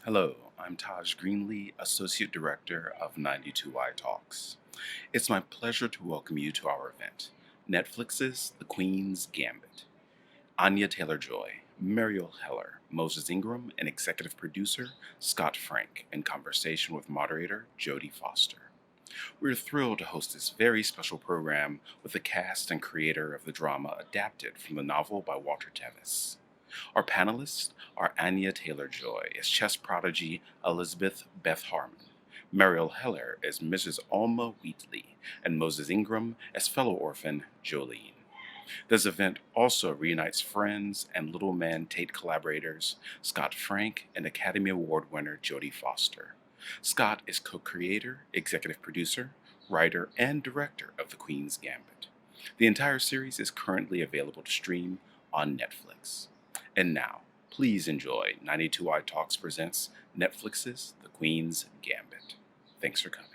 Hello, I'm Taj Greenlee, Associate Director of 92Y Talks. It's my pleasure to welcome you to our event, Netflix's The Queens Gambit. Anya Taylor-Joy, Marielle Heller, Moses Ingram, and executive producer Scott Frank, in conversation with moderator Jodie Foster. We're thrilled to host this very special program with the cast and creator of the drama adapted from the novel by Walter Trevis. Our panelists are Anya Taylor-Joy as chess prodigy Elizabeth Beth Harmon, Marielle Heller as Mrs. Alma Wheatley, and Moses Ingram as fellow orphan Jolene. This event also reunites friends and Little Man Tate collaborators Scott Frank and Academy Award winner Jodie Foster. Scott is co-creator, executive producer, writer, and director of The Queen's Gambit. The entire series is currently available to stream on Netflix. And now, please enjoy 92Y Talks presents Netflix's The Queen's Gambit. Thanks for coming.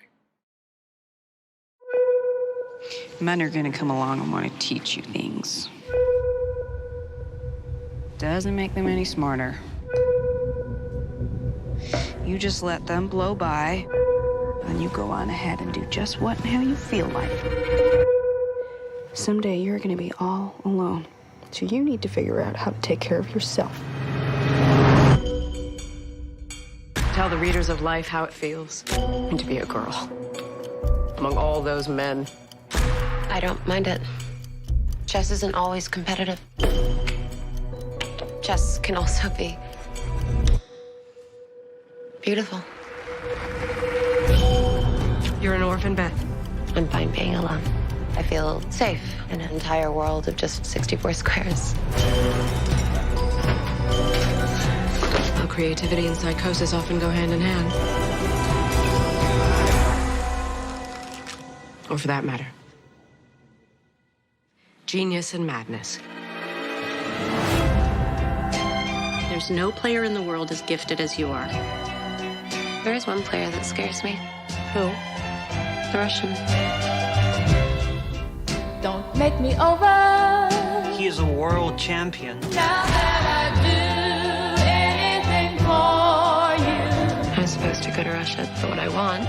Men are gonna come along and want to teach you things. Doesn't make them any smarter. You just let them blow by, and you go on ahead and do just what and how you feel like. Someday you're gonna be all alone, so you need to figure out how to take care of yourself. Tell the readers of life how it feels to be a girl among all those men. I don't mind it. Chess isn't always competitive. Chess can also be beautiful. You're an orphan, Beth. I'm fine being alone. I feel safe in an entire world of just 64 squares. Well, creativity and psychosis often go hand in hand. Or for that matter, genius and madness. There's no player in the world as gifted as you are. There is one player that scares me. Who? The Russian. Don't make me over. He is a world champion. Now that I do anything for you. I'm supposed to go to Russia, but what I want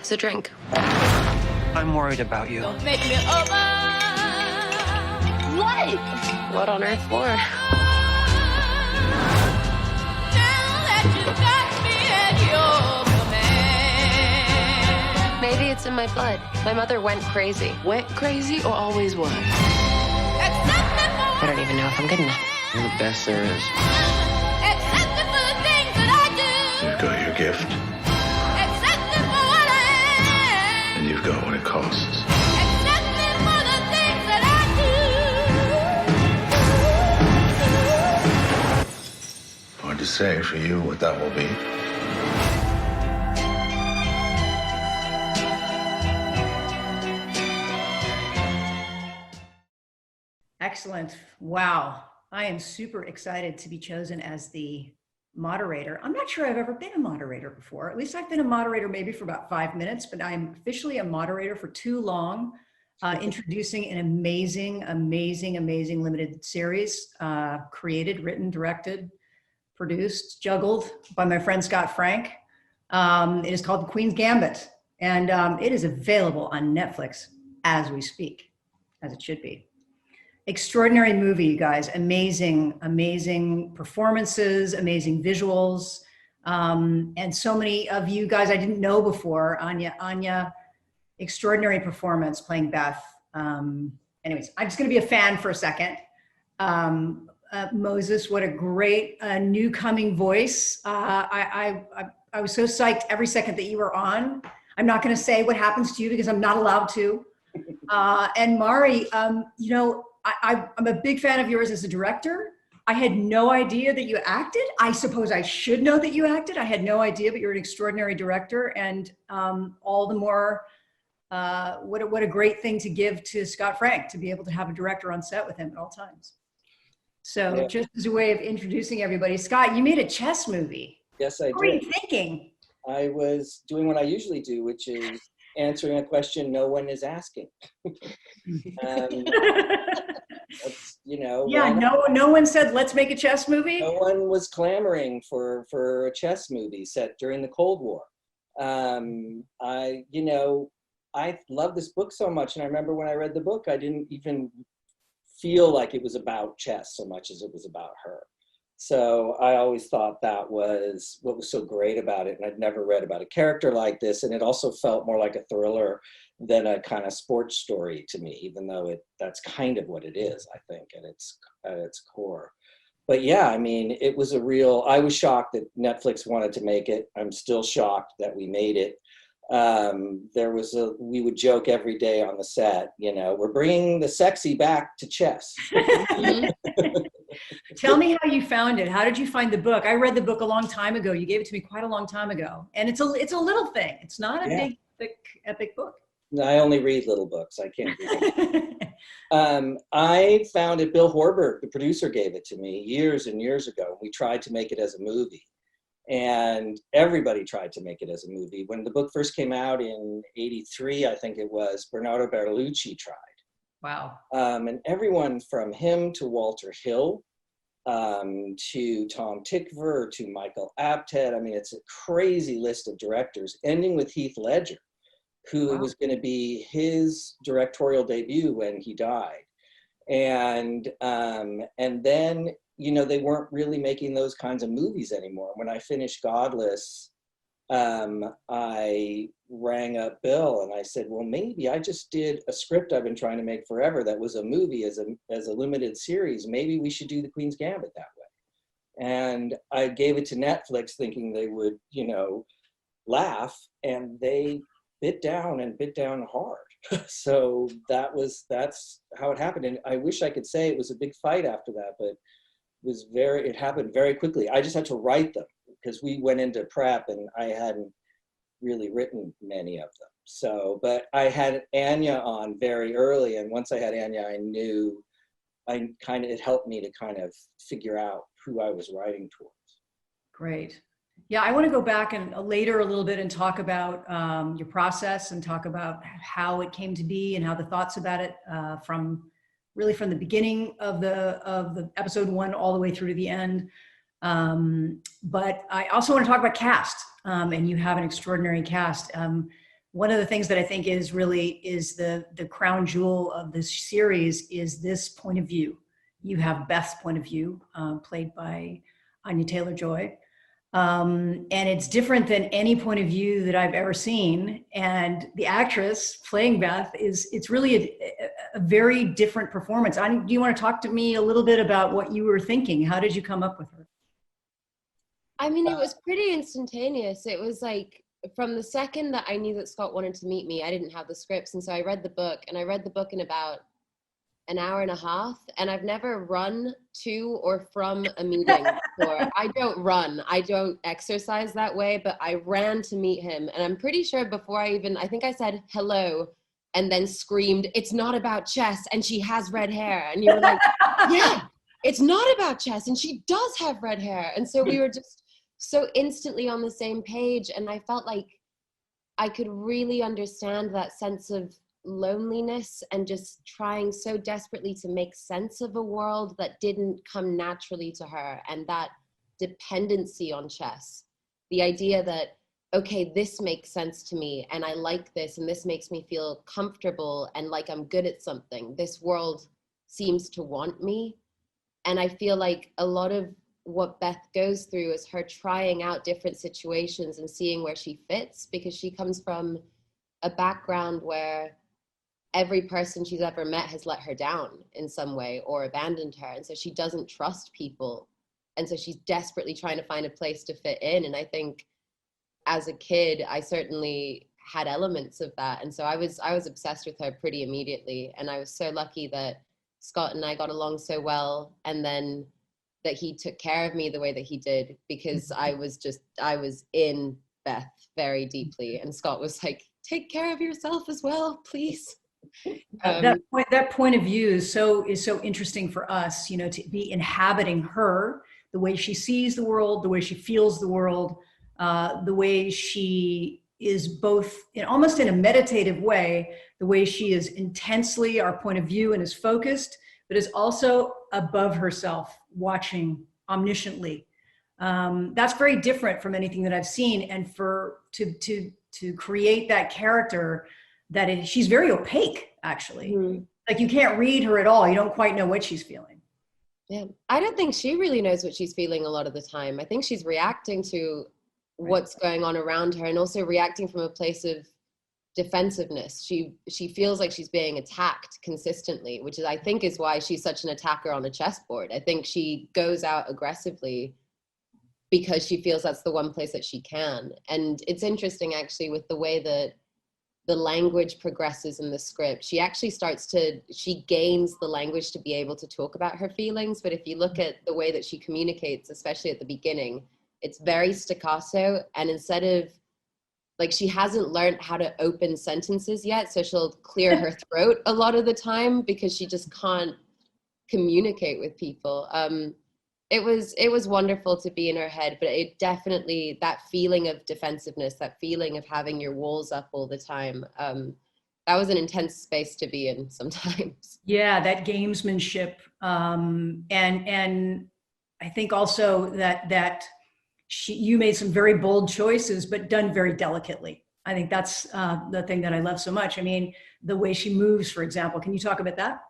is a drink. I'm worried about you. Don't make me over. What? What on earth for? Now that you got me at your command. Maybe it's in my blood. My mother went crazy. Went crazy or always was? Accept me for, I don't even know if I'm good enough. You're the best there is. accept me for the things that I do. You've got your gift, Accept me for what I am. and you've got what it costs. Accept me for the things that I do. Hard to say for you what that will be. Excellent. Wow. I am super excited to be chosen as the moderator. I'm not sure I've ever been a moderator before. At least I've been a moderator maybe for about 5 minutes, but I'm officially a moderator for too long, introducing an amazing, amazing, amazing limited series, created, written, directed, produced, juggled by my friend Scott Frank. It is called The Queen's Gambit, and it is available on Netflix as we speak, as it should be. Extraordinary movie, you guys. Amazing, amazing performances, amazing visuals. And so many of you guys I didn't know before. Anya, extraordinary performance playing Beth. Anyways, I'm just gonna be a fan for a second. Moses, what a great new coming voice. I was so psyched every second that you were on. I'm not gonna say what happens to you because I'm not allowed to. And Mari, you know, I'm a big fan of yours as a director. I had no idea that you acted. I suppose I should know that you acted. I had no idea, but you're an extraordinary director, and all the more, what a great thing to give to Scott Frank, to be able to have a director on set with him at all times. So Yeah. just as a way of introducing everybody, Scott, you made a chess movie. Yes, I What were you did. thinking? I was doing what I usually do, which is answering a question no one is asking. Um, That's, you know, Yeah, no one said, let's make a chess movie. no one was clamoring for a chess movie set during the Cold War. I love this book so much. And I remember when I read the book, I didn't even feel like it was about chess so much as it was about her. So I always thought that was what was so great about it. And I'd never read about a character like this. And it also felt more like a thriller than a kind of sports story to me, even though that's kind of what it is, I think, at its core. But yeah, I mean, I was shocked that Netflix wanted to make it. I'm still shocked that we made it. We would joke every day on the set, you know, we're bringing the sexy back to chess. Tell me how you found it. How did you find the book? I read the book a long time ago. You gave it to me quite a long time ago. And it's a little thing. It's not a big, thick, epic book. I only read little books. I can't read them. I found it, Bill Horberg, the producer, gave it to me years and years ago. We tried to make it as a movie. And everybody tried to make it as a movie. When the book first came out in '83, I think it was, Bernardo Bertolucci tried. Wow. And everyone from him to Walter Hill, to Tom Tykwer, to Michael Apted. I mean, it's a crazy list of directors, ending with Heath Ledger, who was going to be his directorial debut when he died. And then, you know, they weren't really making those kinds of movies anymore. When I finished Godless, I rang up Bill and I said, well, maybe I just did a script I've been trying to make forever that was a movie as a limited series. Maybe we should do the Queen's Gambit that way. And I gave it to Netflix thinking they would, you know, laugh, and they bit down hard. So that's how it happened. And I wish I could say it was a big fight after that, but it happened very quickly. I just had to write them because we went into prep and I hadn't really written many of them. So, but I had Anya on very early. And once I had Anya, I knew it helped me to kind of figure out who I was writing towards. Great. Yeah, I want to go back and later a little bit and talk about your process and talk about how it came to be and how the thoughts about it from the beginning of the episode 1 all the way through to the end. But I also want to talk about cast, and you have an extraordinary cast. One of the things that I think is the crown jewel of this series is this point of view. You have Beth's point of view, played by Anya Taylor-Joy. And it's different than any point of view that I've ever seen. And the actress playing Beth it's really a very different performance. Do you want to talk to me a little bit about what you were thinking? How did you come up with her? I mean, it was pretty instantaneous. It was like, from the second that I knew that Scott wanted to meet me, I didn't have the scripts. And so I read the book, and I read the book in about an hour and a half. And I've never run to or from a meeting before. I don't run. I don't exercise that way, but I ran to meet him. And I'm pretty sure before I think I said hello and then screamed, "It's not about chess, and she has red hair." And you were like, yeah, it's not about chess, and she does have red hair. And so we were just so instantly on the same page. And I felt like I could really understand that sense of loneliness and just trying so desperately to make sense of a world that didn't come naturally to her, and that dependency on chess. The idea that, okay, this makes sense to me and I like this and this makes me feel comfortable and like I'm good at something. This world seems to want me. And I feel like a lot of what Beth goes through is her trying out different situations and seeing where she fits, because she comes from a background where every person she's ever met has let her down in some way or abandoned her. And so she doesn't trust people. And so she's desperately trying to find a place to fit in. And I think as a kid, I certainly had elements of that. And so I was obsessed with her pretty immediately. And I was so lucky that Scott and I got along so well. And then that he took care of me the way that he did, because I was in Beth very deeply. And Scott was like, take care of yourself as well, please. That point of view is so interesting for us, you know, to be inhabiting her, the way she sees the world, the way she feels the world, the way she is both almost in a meditative way, the way she is intensely our point of view and is focused, but is also above herself, watching omnisciently. That's very different from anything that I've seen. And to create that character she's very opaque, actually. Mm-hmm. Like you can't read her at all. You don't quite know what she's feeling. Yeah, I don't think she really knows what she's feeling a lot of the time. I think she's reacting to what's going on around her, and also reacting from a place of defensiveness. She feels like she's being attacked consistently, which is, I think, is why she's such an attacker on a chessboard. I think she goes out aggressively because she feels that's the one place that she can. And it's interesting, actually, with the way that the language progresses in the script. She actually she gains the language to be able to talk about her feelings. But if you look at the way that she communicates, especially at the beginning, it's very staccato. And instead of, like, she hasn't learned how to open sentences yet. So she'll clear her throat a lot of the time because she just can't communicate with people. It was wonderful to be in her head, but it definitely, that feeling of defensiveness, that feeling of having your walls up all the time, that was an intense space to be in sometimes. Yeah, that gamesmanship. And I think also that you made some very bold choices, but done very delicately. I think that's the thing that I love so much. I mean, the way she moves, for example. Can you talk about that?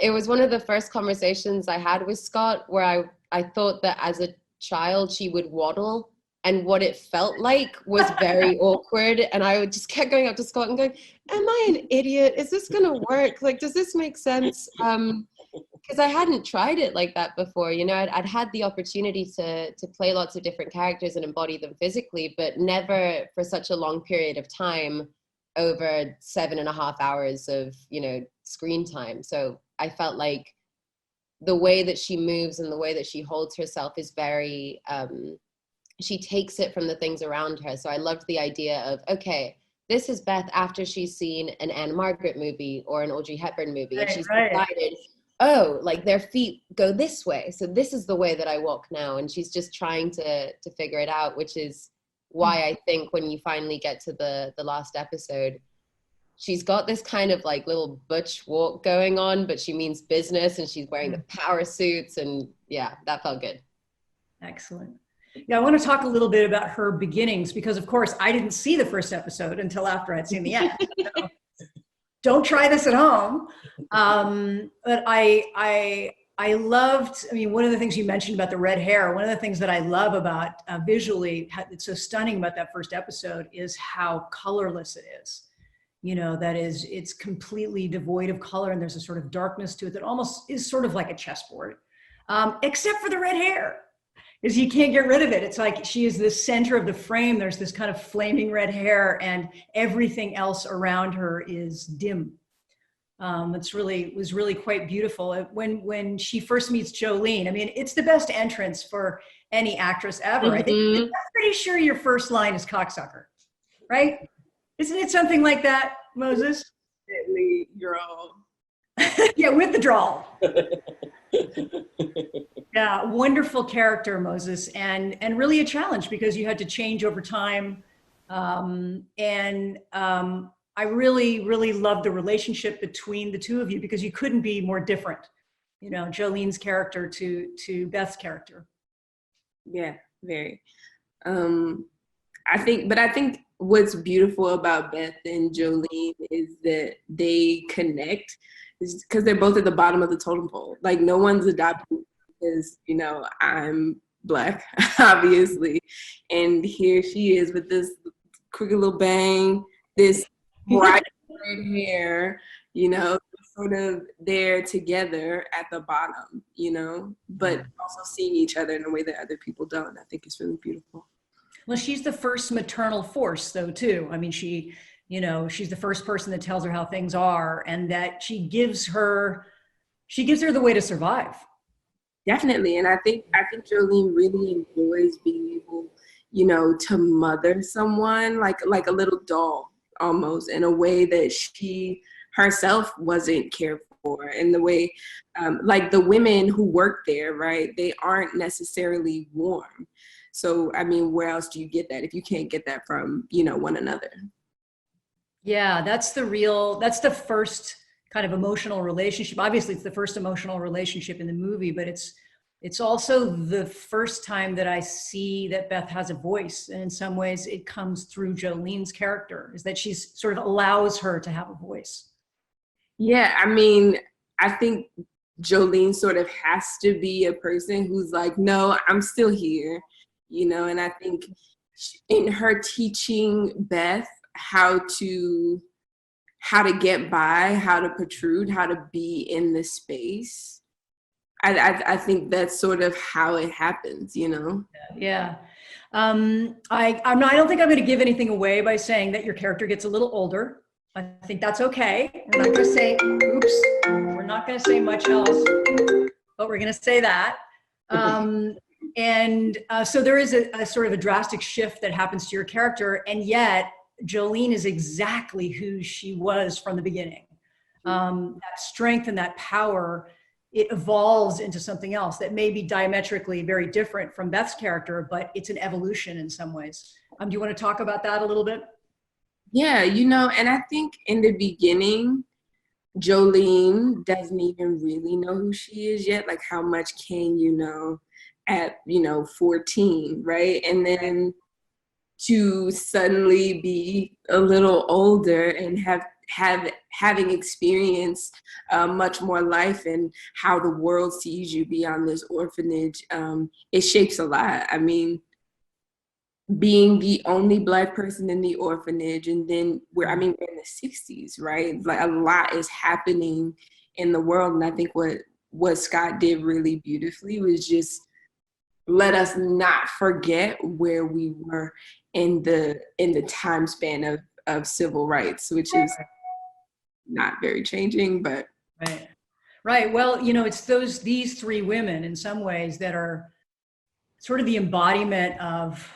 It was one of the first conversations I had with Scott where I thought that as a child she would waddle, and what it felt like was very awkward. And I would just kept going up to Scott and going, am I an idiot? Is this going to work? Like, does this make sense? Because I hadn't tried it like that before. You know, I'd had the opportunity to play lots of different characters and embody them physically, but never for such a long period of time, over 7.5 hours of, you know, screen time. So I felt like the way that she moves and the way that she holds herself is very, she takes it from the things around her. So I loved the idea of, okay, this is Beth after she's seen an Anne Margaret movie or an Audrey Hepburn movie. Right, and she's decided, oh, like their feet go this way. So this is the way that I walk now. And she's just trying to figure it out, which is why I think when you finally get to the last episode, she's got this kind of like little butch walk going on, but she means business, and she's wearing the power suits, and yeah, that felt good. Excellent. Yeah, I want to talk a little bit about her beginnings, because of course I didn't see the first episode until after I'd seen the end. So don't try this at home. But I loved, I mean, one of the things you mentioned about the red hair, one of the things that I love about visually, it's so stunning about that first episode is how colorless it is. You know, that is, it's completely devoid of color, and there's a sort of darkness to it that almost is sort of like a chessboard, except for the red hair, is you can't get rid of it. It's like she is the center of the frame. There's this kind of flaming red hair, and everything else around her is dim. Was really quite beautiful. When she first meets Jolene, I mean, it's the best entrance for any actress ever. Mm-hmm. I think, I'm pretty sure your first line is cocksucker, right? Isn't it something like that, Moses? Definitely, girl. Yeah, with the drawl. Yeah, wonderful character, Moses, and really a challenge because you had to change over time. I really loved the relationship between the two of you because you couldn't be more different. You know, Jolene's character to Beth's character. Yeah, very. I think what's beautiful about Beth and Jolene is that they connect because they're both at the bottom of the totem pole. Like, no one's adopted because, you know, I'm Black, obviously. And here she is with this crooked little bang, this bright red hair, you know, sort of there together at the bottom, you know, but also seeing each other in a way that other people don't. I think it's really beautiful. Well, she's the first maternal force, though, too. I mean, she's the first person that tells her how things are, and that she gives her the way to survive. Definitely, and I think Jolene really enjoys being able, you know, to mother someone like a little doll, almost, in a way that she herself wasn't cared for, in the way, like the women who work there, right? They aren't necessarily warm. So, I mean, where else do you get that if you can't get that from, you know, one another? Yeah, that's the first kind of emotional relationship. Obviously, it's the first emotional relationship in the movie, but it's also the first time that I see that Beth has a voice. And in some ways it comes through Jolene's character, is that she's sort of allows her to have a voice. Yeah, I mean, I think Jolene sort of has to be a person who's like, no, I'm still here, you know, and I think in her teaching Beth how to get by, how to protrude, how to be in the space, I think that's sort of how it happens, you know? Yeah. I don't think I'm going to give anything away by saying that your character gets a little older. I think that's okay. We're not going to say, oops, we're not going to say much else, but we're going to say that. So there is a sort of a drastic shift that happens to your character, and yet Jolene is exactly who she was from the beginning. That strength and that power, it evolves into something else that may be diametrically very different from Beth's character, but it's an evolution in some ways. Do you want to talk about that a little bit? Yeah, you know, and I think in the beginning, Jolene doesn't even really know who she is yet. Like, how much can you know at, 14, right? And then to suddenly be a little older and having experienced much more life and how the world sees you beyond this orphanage, it shapes a lot. I mean, being the only Black person in the orphanage, and then we're in the 60s, right? Like, a lot is happening in the world, and I think what Scott did really beautifully was just let us not forget where we were in the time span of civil rights, which is not very changing, but right. Well, it's these three women in some ways that are sort of the embodiment of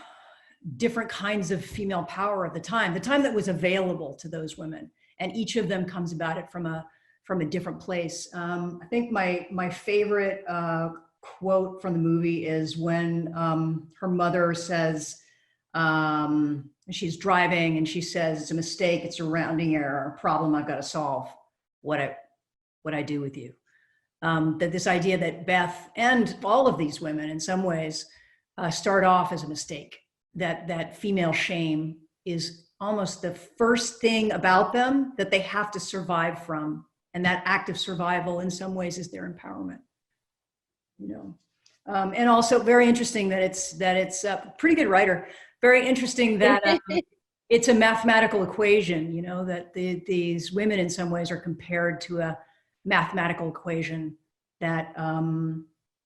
different kinds of female power of the time that was available to those women, and each of them comes about it from a different place. I think my favorite quote from the movie is when her mother says, she's driving and she says, it's a mistake, it's a rounding error, a problem I've got to solve, what I do with you. That this idea that Beth and all of these women in some ways start off as a mistake, that female shame is almost the first thing about them that they have to survive from. And that act of survival in some ways is their empowerment. And also very interesting that it's a pretty good writer. Very interesting that it's a mathematical equation, that these women in some ways are compared to a mathematical equation that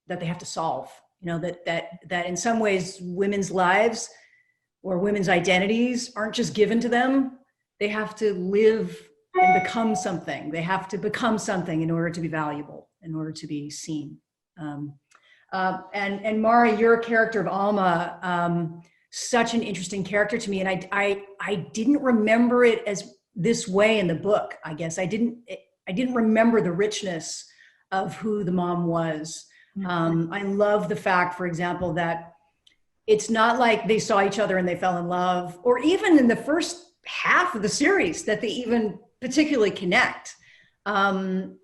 they have to solve. That in some ways women's lives or women's identities aren't just given to them. They have to live and become something. They have to become something in order to be valuable, in order to be seen. And Mari, your character of Alma, such an interesting character to me. And I didn't remember it as this way in the book, I guess. I didn't remember the richness of who the mom was. I love the fact, for example, that it's not like they saw each other and they fell in love, or even in the first half of the series that they even particularly connect. And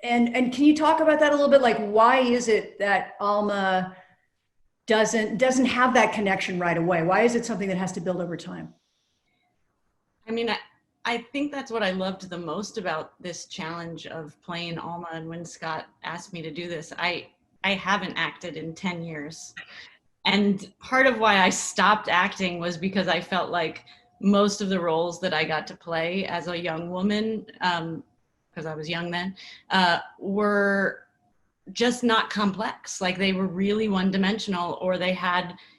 can you talk about that a little bit? Like, why is it that Alma doesn't have that connection right away? Why is it something that has to build over time? I mean, I think that's what I loved the most about this challenge of playing Alma. And when Scott asked me to do this, I haven't acted in 10 years. And part of why I stopped acting was because I felt like most of the roles that I got to play as a young woman, because I was young then, were just not complex. Like, they were really one-dimensional, or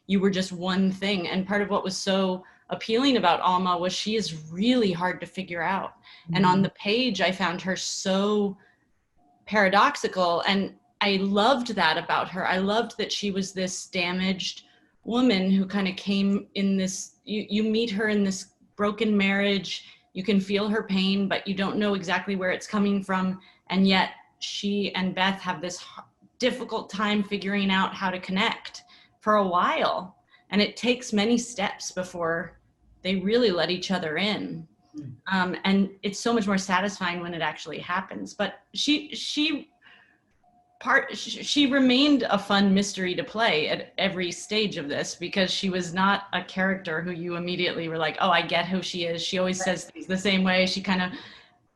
you were just one thing. And part of what was so appealing about Alma was she is really hard to figure out. Mm-hmm. And on the page, I found her so paradoxical, and I loved that about her. I loved that she was this damaged woman who kind of came in this, you meet her in this broken marriage, you can feel her pain, but you don't know exactly where it's coming from. And yet she and Beth have this difficult time figuring out how to connect for a while. And it takes many steps before they really let each other in. And it's so much more satisfying when it actually happens. But she remained a fun mystery to play at every stage of this, because she was not a character who you immediately were like, oh, I get who she is. She always says things the same way. She kind of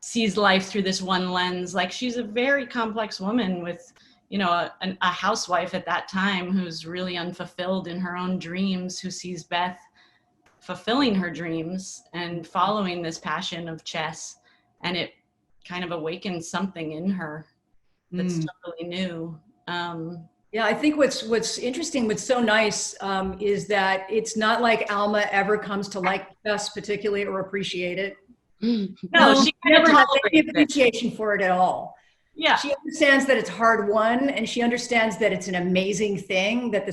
sees life through this one lens. Like, she's a very complex woman with, you know, a housewife at that time who's really unfulfilled in her own dreams, who sees Beth fulfilling her dreams and following this passion of chess. And it kind of awakens something in her that's totally new. Yeah, I think what's interesting, what's so nice is that it's not like Alma ever comes to like chess particularly or appreciate it. No, she never has any appreciation for it at all. Yeah, she understands that it's hard won, and she understands that it's an amazing thing that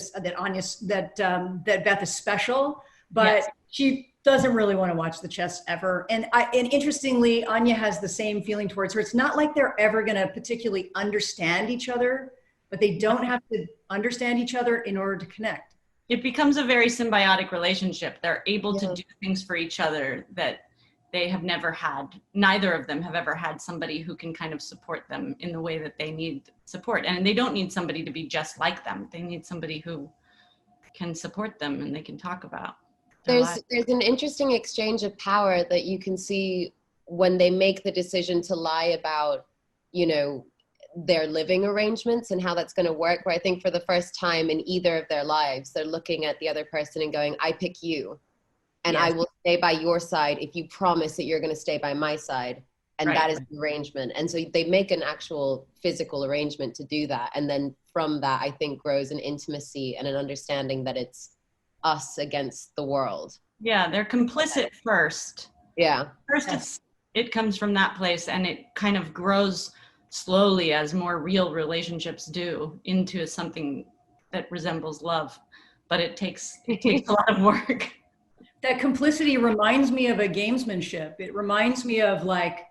Beth is special, but she doesn't really want to watch the chess ever. And interestingly, Anya has the same feeling towards her. It's not like they're ever going to particularly understand each other, but they don't have to understand each other in order to connect. It becomes a very symbiotic relationship. They're able to do things for each other that they have never had. Neither of them have ever had somebody who can kind of support them in the way that they need support. And they don't need somebody to be just like them. They need somebody who can support them and they can talk about. There's an interesting exchange of power that you can see when they make the decision to lie about, you know, their living arrangements and how that's going to work, where I think for the first time in either of their lives, they're looking at the other person and going, I pick you. And I will stay by your side if you promise that you're going to stay by my side. And that is the arrangement. And so they make an actual physical arrangement to do that. And then from that, I think grows an intimacy and an understanding that it's us against the world. Yeah, they're complicit first. Yeah. First, it comes from that place, and it kind of grows slowly as more real relationships do into something that resembles love. But it takes a lot of work. That complicity reminds me of a gamesmanship. It reminds me of like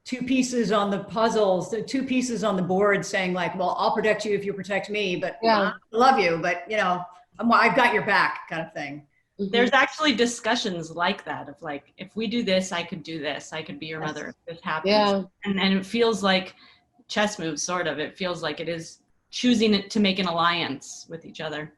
two pieces on the puzzles, the two pieces on the board saying like, well, I'll protect you if you protect me, but I love you, but you know, I've got your back kind of thing. There's actually discussions like that of like, if we do this, I could do this. I could be your mother if this happens. Yeah. And it feels like chess moves, sort of. It feels like it is choosing it to make an alliance with each other.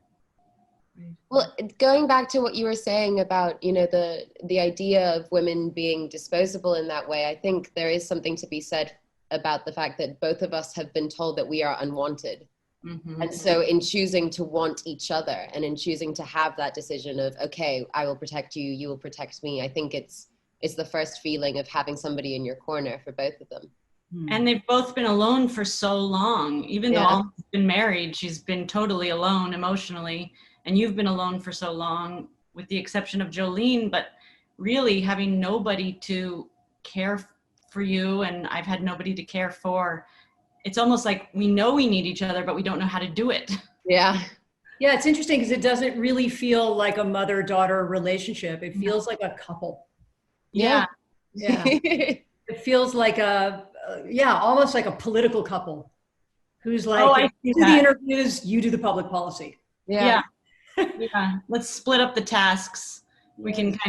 Well, going back to what you were saying about, you know, the idea of women being disposable in that way, I think there is something to be said about the fact that both of us have been told that we are unwanted. Mm-hmm. And so in choosing to want each other and in choosing to have that decision of, okay, I will protect you, you will protect me, I think it's the first feeling of having somebody in your corner for both of them. And they've both been alone for so long. Even though Alma's been married, she's been totally alone emotionally. And you've been alone for so long, with the exception of Jolene, but really having nobody to care for you, and I've had nobody to care for. It's almost like we know we need each other, but we don't know how to do it. Yeah. Yeah, it's interesting because it doesn't really feel like a mother-daughter relationship. It feels like a couple. Yeah. Yeah. It feels like almost like a political couple who's like, you do the interviews, you do the public policy. Yeah. Yeah, let's split up the tasks. We can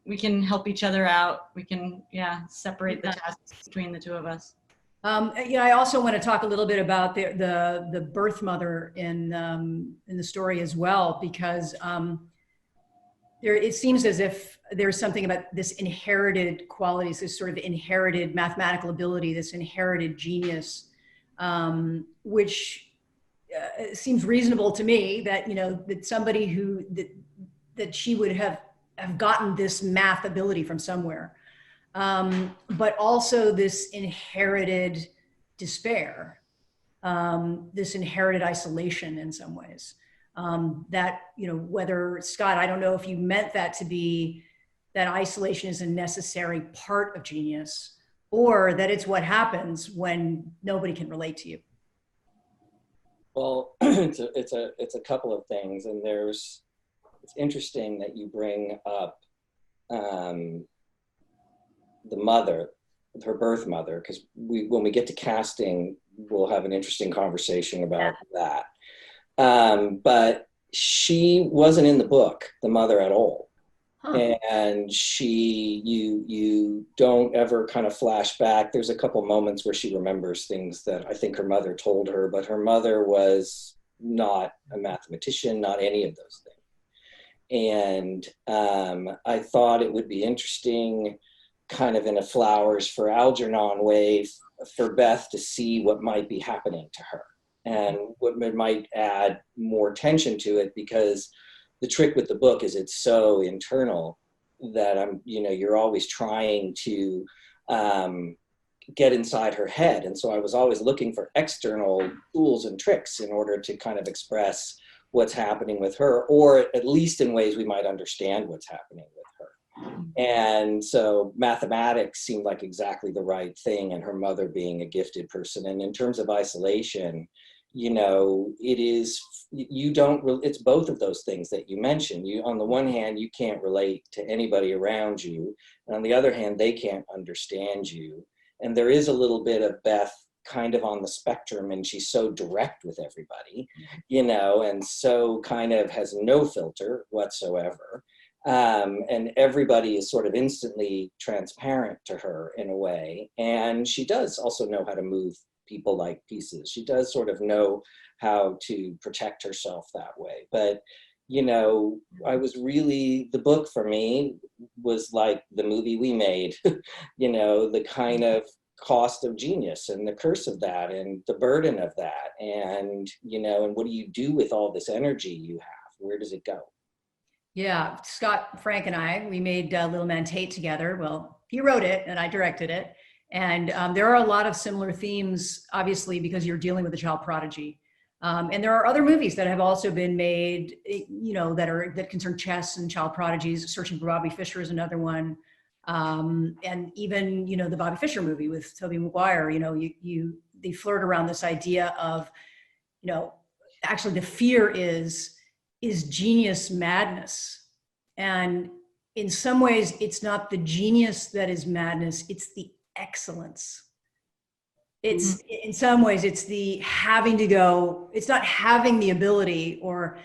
we can help each other out. We can, separate the tasks between the two of us. I also want to talk a little bit about the birth mother in the story as well, because it seems as if there's something about this inherited qualities, this sort of inherited mathematical ability, this inherited genius, which seems reasonable to me that, you know, that somebody that she would have gotten this math ability from somewhere. But also this inherited despair, this inherited isolation in some ways. That, you know, whether, Scott, I don't know if you meant that to be that isolation is a necessary part of genius, or that it's what happens when nobody can relate to you. Well, it's a couple of things, and it's interesting that you bring up the mother, her birth mother, because when we get to casting, we'll have an interesting conversation about that. But she wasn't in the book, the mother, at all. And you don't ever kind of flash back. There's a couple moments where she remembers things that I think her mother told her, but her mother was not a mathematician, not any of those things. And I thought it would be interesting, kind of in a Flowers for Algernon way, for Beth to see what might be happening to her and what might add more tension to it, because the trick with the book is it's so internal that you're always trying to get inside her head. And so I was always looking for external tools and tricks in order to kind of express what's happening with her, or at least in ways we might understand what's happening with her. And so mathematics seemed like exactly the right thing, and her mother being a gifted person. And in terms of isolation, it's both of those things that you mentioned. On the one hand, you can't relate to anybody around you. And on the other hand, they can't understand you. And there is a little bit of Beth kind of on the spectrum, and she's so direct with everybody, and so kind of has no filter whatsoever. And everybody is sort of instantly transparent to her in a way. And she does also know how to move people like pieces. She does sort of know how to protect herself that way. But, the book for me was like the movie we made, the kind of cost of genius and the curse of that and the burden of that. And, and what do you do with all this energy you have? Where does it go? Yeah, Scott, Frank, and I, we made Little Man Tate together. Well, he wrote it and I directed it. And there are a lot of similar themes, obviously, because you're dealing with a child prodigy. And there are other movies that have also been made, that concern chess and child prodigies. Searching for Bobby Fischer is another one. And even, the Bobby Fischer movie with Tobey Maguire, they flirt around this idea of, actually the fear is genius madness. And in some ways, it's not the genius that is madness, it's the excellence. It's in some ways, it's the having to go, it's not having the ability or,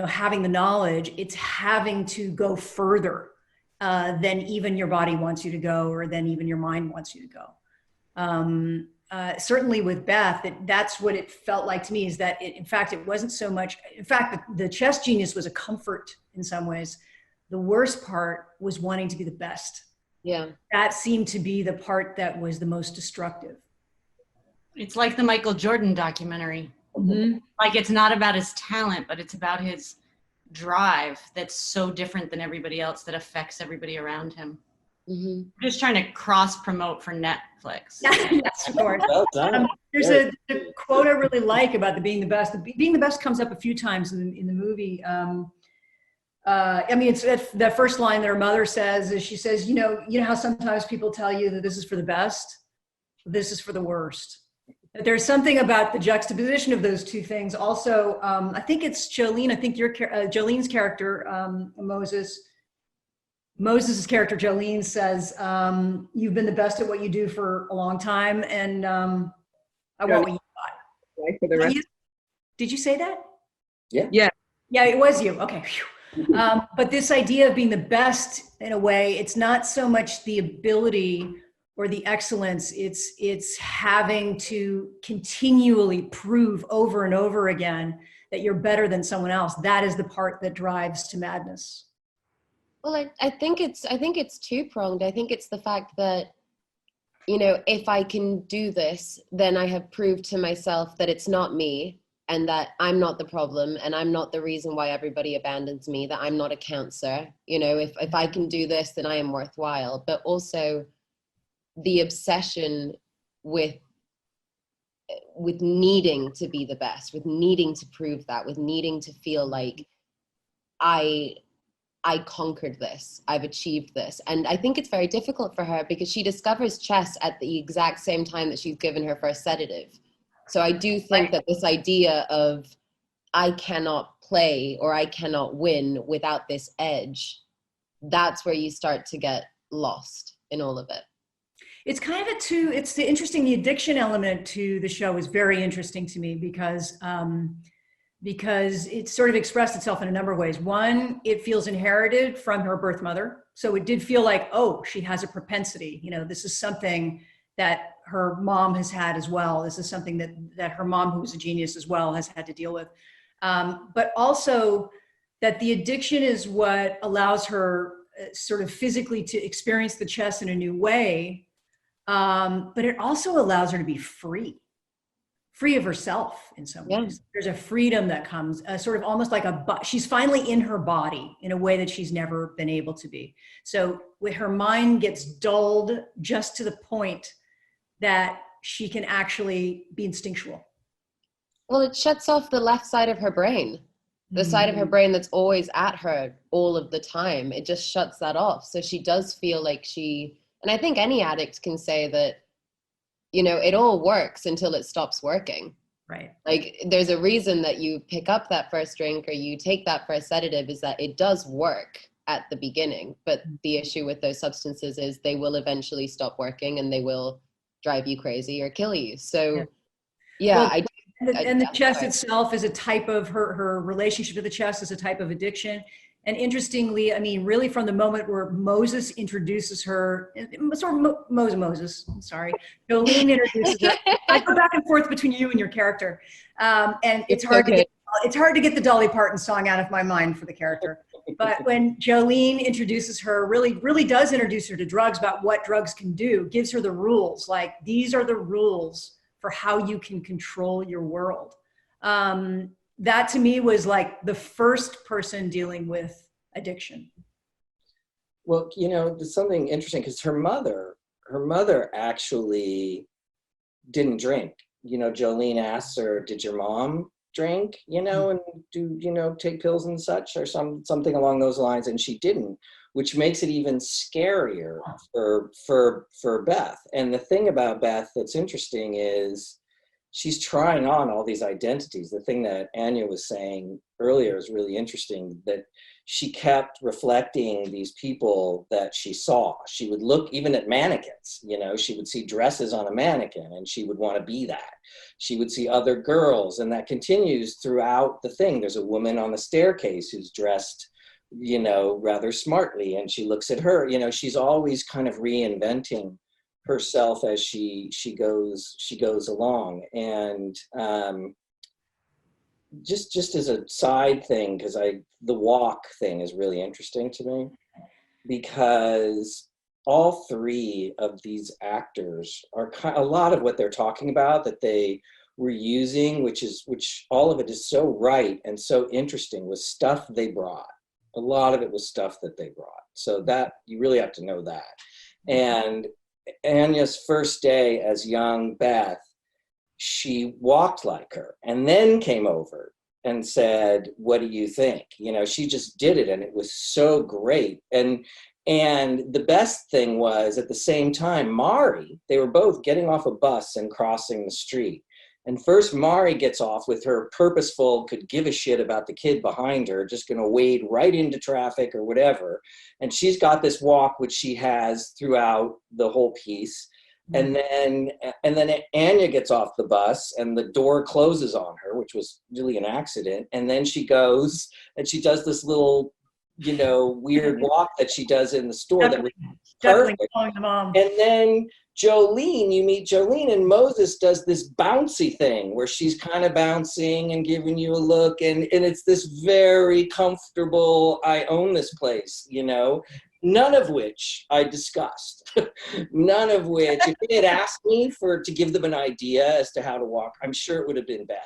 having the knowledge, it's having to go further than even your body wants you to go, or than even your mind wants you to go. Certainly with Beth, that's what it felt like to me, is that in fact, it wasn't so much, in fact, the chess genius was a comfort in some ways. The worst part was wanting to be the best. Yeah. That seemed to be the part that was the most destructive. It's like the Michael Jordan documentary. Mm-hmm. Like, it's not about his talent, but it's about his drive that's so different than everybody else, that affects everybody around him. Mm-hmm. I'm just trying to cross promote for Netflix. Yes, of course. Well done. There's a quote I really like about the being the best. The being the best comes up a few times in the movie. It's that first line that her mother says is, she says, you know how sometimes people tell you that this is for the best, this is for the worst. There's something about the juxtaposition of those two things. Also, I think it's Jolene. I think Jolene's character, Moses's character, Jolene, says, "You've been the best at what you do for a long time, and I want what you got." Right, for the rest. Did you say that? Yeah. Yeah. Yeah, it was you. Okay. But this idea of being the best, in a way, it's not so much the ability or the excellence, it's having to continually prove over and over again that you're better than someone else. That is the part that drives to madness. Well, I think it's two-pronged. I think it's the fact that, if I can do this, then I have proved to myself that it's not me, and that I'm not the problem, and I'm not the reason why everybody abandons me, that I'm not a cancer. If I can do this, then I am worthwhile. But also the obsession with needing to be the best, with needing to prove that, with needing to feel like I conquered this, I've achieved this. And I think it's very difficult for her, because she discovers chess at the exact same time that she's given her first sedative. So I do think that this idea of I cannot play or I cannot win without this edge, that's where you start to get lost in all of it. It's kind of the addiction element to the show is very interesting to me, because because it sort of expressed itself in a number of ways. One, it feels inherited from her birth mother. So it did feel like, oh, she has a propensity. You know, this is something that her mom has had as well. This is something that her mom, who was a genius as well, has had to deal with. But also that the addiction is what allows her sort of physically to experience the chess in a new way. But it also allows her to be free of herself in some ways. There's a freedom that comes, sort of almost like she's finally in her body in a way that she's never been able to be. So with her mind gets dulled just to the point that she can actually be instinctual. Well, it shuts off the left side of her brain, the side of her brain that's always at her all of the time. It just shuts that off. So she does feel like and I think any addict can say that, you know, it all works until it stops working. Right. Like there's a reason that you pick up that first drink or you take that first sedative, is that it does work at the beginning. But the issue with those substances is they will eventually stop working and they will drive you crazy or kill you. So well, the chess itself is a type of her relationship to the chess is a type of addiction. And interestingly, I mean, really from the moment where Moses introduces her, Moses, sorry, Jolene introduces her. I go back and forth between you and your character. And it's hard to get the Dolly Parton song out of my mind for the character. But when Jolene introduces her, really does introduce her to drugs, about what drugs can do, gives her the rules, like these are the rules for how you can control your world. That to me was like the first person dealing with addiction. Well, you know, there's something interesting because her mother actually didn't drink. You know, Jolene asks her, did your mom drink, you know, and do, you know, take pills and such, or something along those lines, and she didn't, which makes it even scarier for Beth. And the thing about Beth that's interesting is she's trying on all these identities. The thing that Anya was saying earlier is really interesting, that she kept reflecting these people that she saw. She would look even at mannequins, you know, she would see dresses on a mannequin and she would want to be that. She would see other girls, and that continues throughout the thing. There's a woman on the staircase who's dressed, you know, rather smartly, and she looks at her, you know, she's always kind of reinventing herself as she goes along. And just as a side thing, because the walk thing is really interesting to me, because all three of these actors are a lot of what they're talking about that they were using, which all of it is so right and so interesting, was stuff they brought. A lot of it was stuff that they brought. So that you really have to know that. And Anya's first day as young Beth, she walked like her and then came over and said, what do you think? You know, she just did it and it was so great. And the best thing was, at the same time, Mari, they were both getting off a bus and crossing the street. And first Mari gets off with her purposeful, could give a shit about the kid behind her, just gonna wade right into traffic or whatever. And she's got this walk, which she has throughout the whole piece. And then Anya gets off the bus and the door closes on her, which was really an accident. And then she goes and she does this little, you know, weird walk that she does in the store. That was perfect. And then Jolene, you meet Jolene, and Moses does this bouncy thing where she's kind of bouncing and giving you a look, and it's this very comfortable, I own this place, you know, none of which I discussed. None of which, if they had asked me to give them an idea as to how to walk, I'm sure it would have been bad.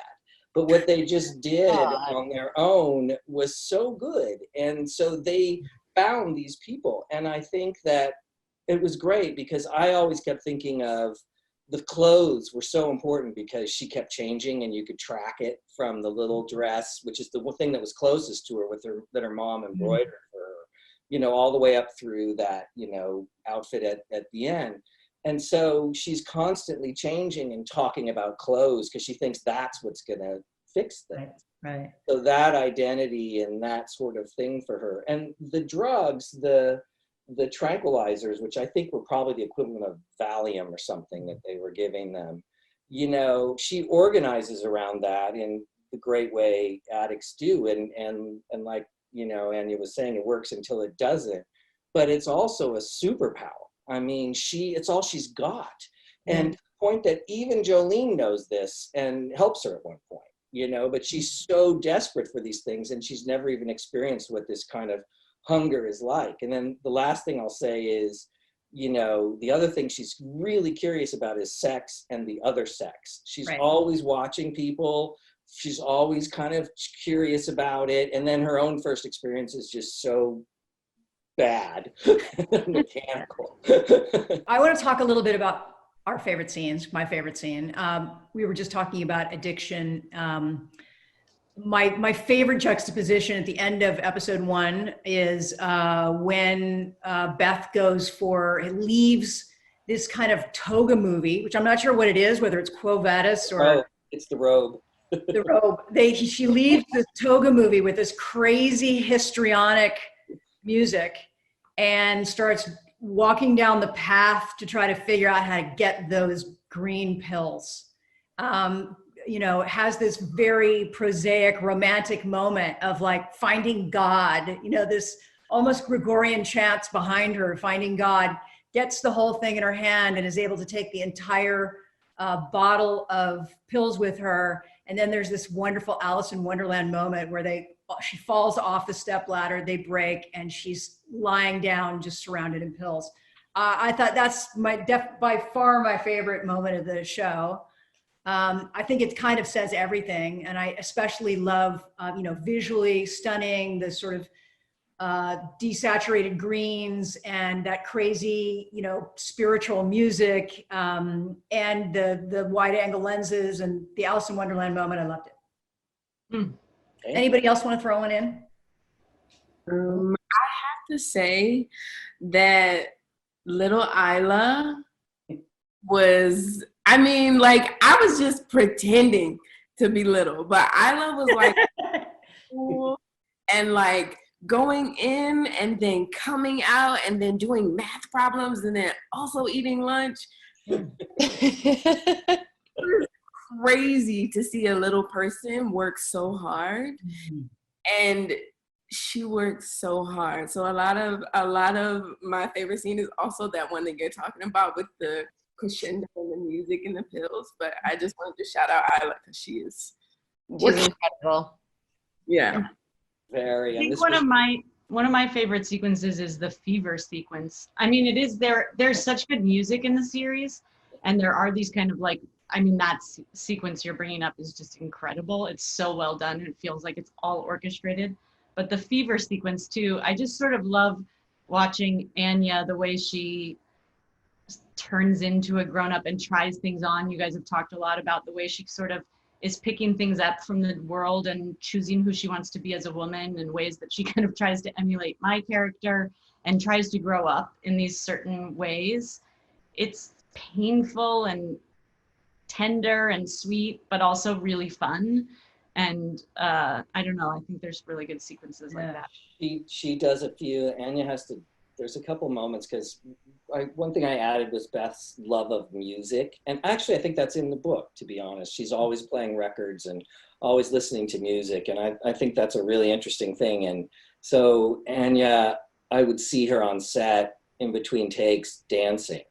But what they just did on their own was so good. And so they found these people. And I think that it was great, because I always kept thinking of the clothes were so important, because she kept changing and you could track it from the little dress, which is the one thing that was closest to her, that her mom embroidered for her, you know, all the way up through that, you know, outfit at the end. And so she's constantly changing and talking about clothes because she thinks that's what's going to fix things. Right. So that identity and that sort of thing for her. And the drugs, the tranquilizers, which I think were probably the equivalent of Valium or something that they were giving them, you know, she organizes around that in the great way addicts do. And like, you know, Anya was saying, it works until it doesn't. But it's also a superpower. I mean, it's all she's got. And to the point that even Jolene knows this and helps her at one point, you know, but she's so desperate for these things and she's never even experienced what this kind of hunger is like. And then the last thing I'll say is, you know, the other thing she's really curious about is sex and the other sex. She's always watching people. She's always kind of curious about it. And then her own first experience is just so bad, mechanical. I want to talk a little bit about our favorite scenes, my favorite scene. We were just talking about addiction. My favorite juxtaposition at the end of episode 1 is when Beth leaves this kind of toga movie, which I'm not sure what it is, whether it's Quo Vadis or... Oh, it's the robe. The robe. She leaves this toga movie with this crazy histrionic music and starts walking down the path to try to figure out how to get those green pills. You know, it has this very prosaic romantic moment of like finding God, you know, this almost Gregorian chants behind her, finding God, gets the whole thing in her hand and is able to take the entire bottle of pills with her. And then there's this wonderful Alice in Wonderland moment where she falls off the stepladder, they break, and she's lying down just surrounded in pills. I thought that's by far my favorite moment of the show. I think it kind of says everything. And I especially love, you know, visually stunning, the sort of desaturated greens and that crazy, you know, spiritual music, and the wide angle lenses and the Alice in Wonderland moment. I loved it. Anybody else want to throw one in? I have to say that little Isla was, I mean, like, I was just pretending to be little, but Isla was like cool and like going in and then coming out and then doing math problems and then also eating lunch. It was crazy to see a little person work so hard. And she works so hard. So a lot of my favorite scene is also that one that you're talking about with the crescendo and the music and the pills. But I just wanted to shout out Isla because she's incredible. Yeah. Very. I think one of my favorite sequences is the fever sequence. I mean, there's such good music in the series, and there are these kind of like, I mean, that sequence you're bringing up is just incredible. It's so well done. It feels like it's all orchestrated. But the fever sequence too, I just sort of love watching Anya, the way she turns into a grown-up and tries things on. You guys have talked a lot about the way she sort of is picking things up from the world and choosing who she wants to be as a woman in ways that she kind of tries to emulate my character and tries to grow up in these certain ways. It's painful and tender and sweet, but also really fun. And I don't know, I think there's really good sequences like that. She does a few. Anya there's a couple moments, because one thing I added was Beth's love of music. And actually, I think that's in the book, to be honest. She's always playing records and always listening to music. And I think that's a really interesting thing. And so Anya, I would see her on set in between takes dancing.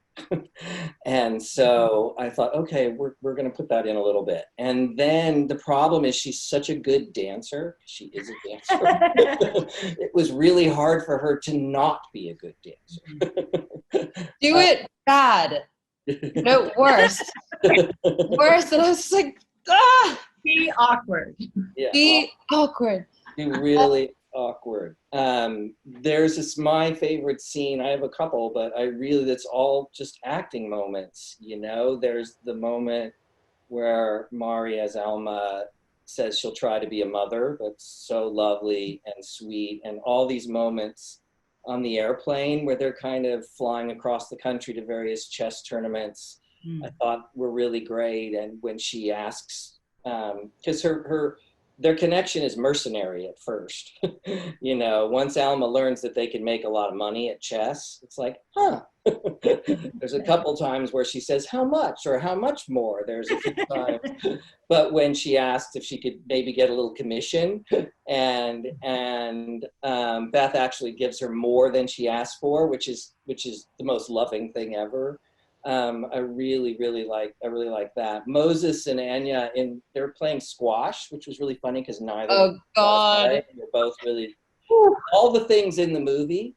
And so I thought, okay, we're going to put that in a little bit. And then the problem is she's such a good dancer. She is a dancer. It was really hard for her to not be a good dancer. Do it bad. No, worse. Worse. And I was just like, ah! Be awkward. Yeah. Be awkward. Be really awkward. There's my favorite scene. I have a couple, but that's all just acting moments, you know. There's the moment where Mari as Alma says she'll try to be a mother, but so lovely and sweet, and all these moments on the airplane where they're kind of flying across the country to various chess tournaments, I thought were really great. And when she asks, because her their connection is mercenary at first. You know, once Alma learns that they can make a lot of money at chess, it's like, huh. There's a couple times where she says, how much, or how much more? There's a few times. But when she asked if she could maybe get a little commission, and Beth actually gives her more than she asked for, which is the most loving thing ever. I really like that. Moses and Anya, they were playing squash, which was really funny because neither. Oh God! They're both really all the things in the movie.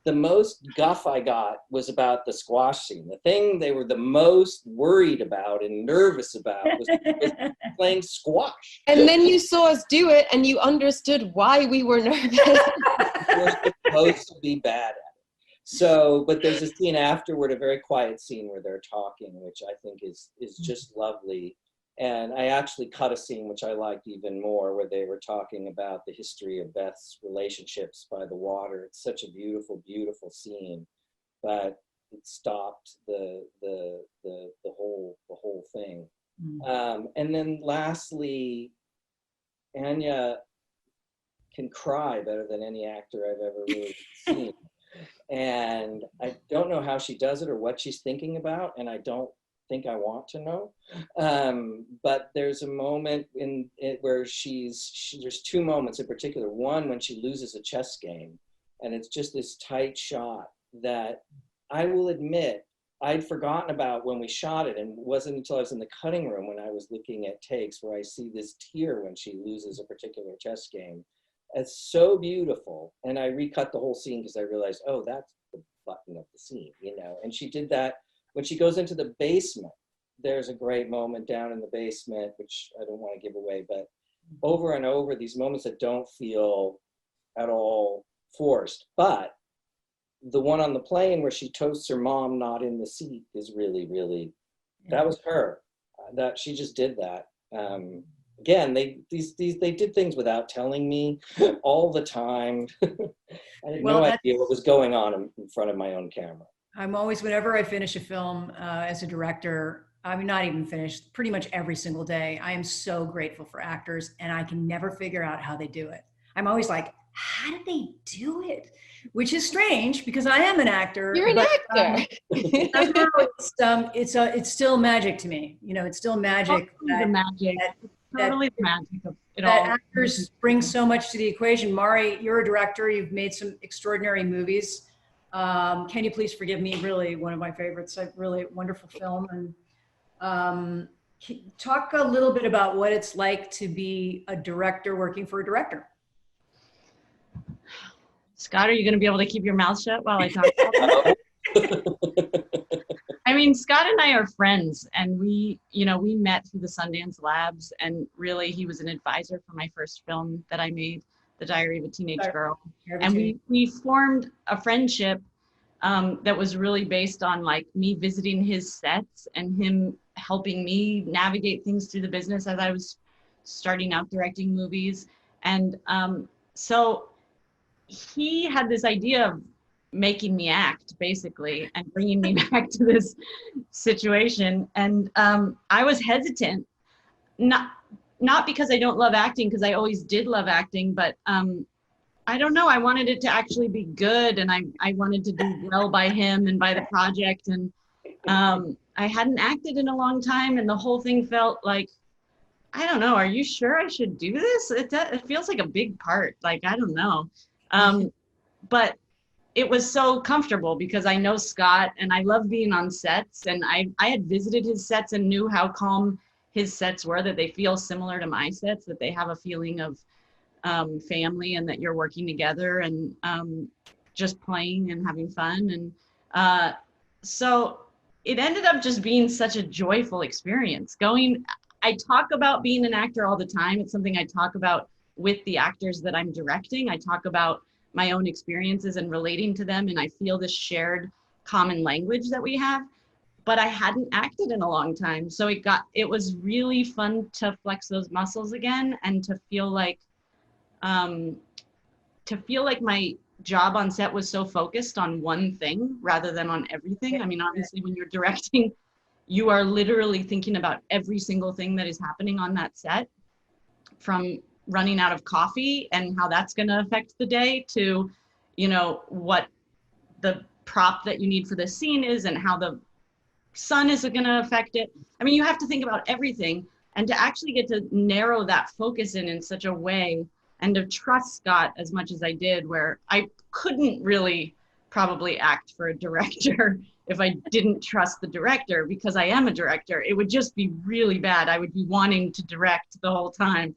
The most guff I got was about the squash scene. The thing they were the most worried about and nervous about was playing squash. And then you saw us do it, and you understood why we were nervous. We're supposed to be bad at it. So, but there's a scene afterward, a very quiet scene where they're talking, which I think is just lovely. And I actually cut a scene which I liked even more, where they were talking about the history of Beth's relationships by the water. It's such a beautiful, beautiful scene, but it stopped the whole thing. And then lastly, Anya can cry better than any actor I've ever really seen. And I don't know how she does it or what she's thinking about, and I don't think I want to know. But there's a moment in it where there's two moments in particular. One, when she loses a chess game, and it's just this tight shot that I will admit I'd forgotten about when we shot it, and it wasn't until I was in the cutting room when I was looking at takes where I see this tear when she loses a particular chess game. It's so beautiful. And I recut the whole scene because I realized, oh, that's the button of the scene, you know. And she did that when she goes into the basement. There's a great moment down in the basement, which I don't want to give away, but over and over, these moments that don't feel at all forced. But the one on the plane where she toasts her mom not in the seat is really, really, that was her. That she just did that. Again, they did things without telling me all the time. I had no idea what was going on in front of my own camera. I'm always, whenever I finish a film as a director, I'm not even finished, pretty much every single day, I am so grateful for actors, and I can never figure out how they do it. I'm always like, how did they do it? Which is strange because I am an actor. You're an actor. It's still magic to me. You know, it's still magic. The magic. Totally the magic of it all. That actors bring so much to the equation. Mari, you're a director. You've made some extraordinary movies. Can You Please Forgive Me? Really one of my favorites. A really wonderful film. And talk a little bit about what it's like to be a director working for a director. Scott, are you going to be able to keep your mouth shut while I talk about it? I mean, Scott and I are friends, and we met through the Sundance Labs, and really he was an advisor for my first film that I made, The Diary of a Teenage Girl. And we formed a friendship that was really based on like me visiting his sets and him helping me navigate things through the business as I was starting out directing movies. And so he had this idea of making me act, basically, and bringing me back to this situation. And I was hesitant, not because I don't love acting, because I always did love acting, but I don't know, I wanted it to actually be good, and I wanted to do well by him and by the project. And I hadn't acted in a long time, and the whole thing felt like, I don't know, are you sure I should do this? It feels like a big part, like, I don't know. But it was so comfortable because I know Scott and I love being on sets, and I had visited his sets and knew how calm his sets were, that they feel similar to my sets, that they have a feeling of family and that you're working together and just playing and having fun. And so it ended up just being such a joyful experience. I talk about being an actor all the time. It's something I talk about with the actors that I'm directing. I talk about my own experiences and relating to them, and I feel this shared common language that we have, but I hadn't acted in a long time. So it was really fun to flex those muscles again, and to feel like my job on set was so focused on one thing rather than on everything. I mean, obviously when you're directing, you are literally thinking about every single thing that is happening on that set, from running out of coffee and how that's going to affect the day, to, you know, what the prop that you need for this scene is and how the sun is going to affect it. I mean, you have to think about everything, and to actually get to narrow that focus in such a way, and to trust Scott as much as I did, where I couldn't really probably act for a director if I didn't trust the director, because I am a director. It would just be really bad. I would be wanting to direct the whole time.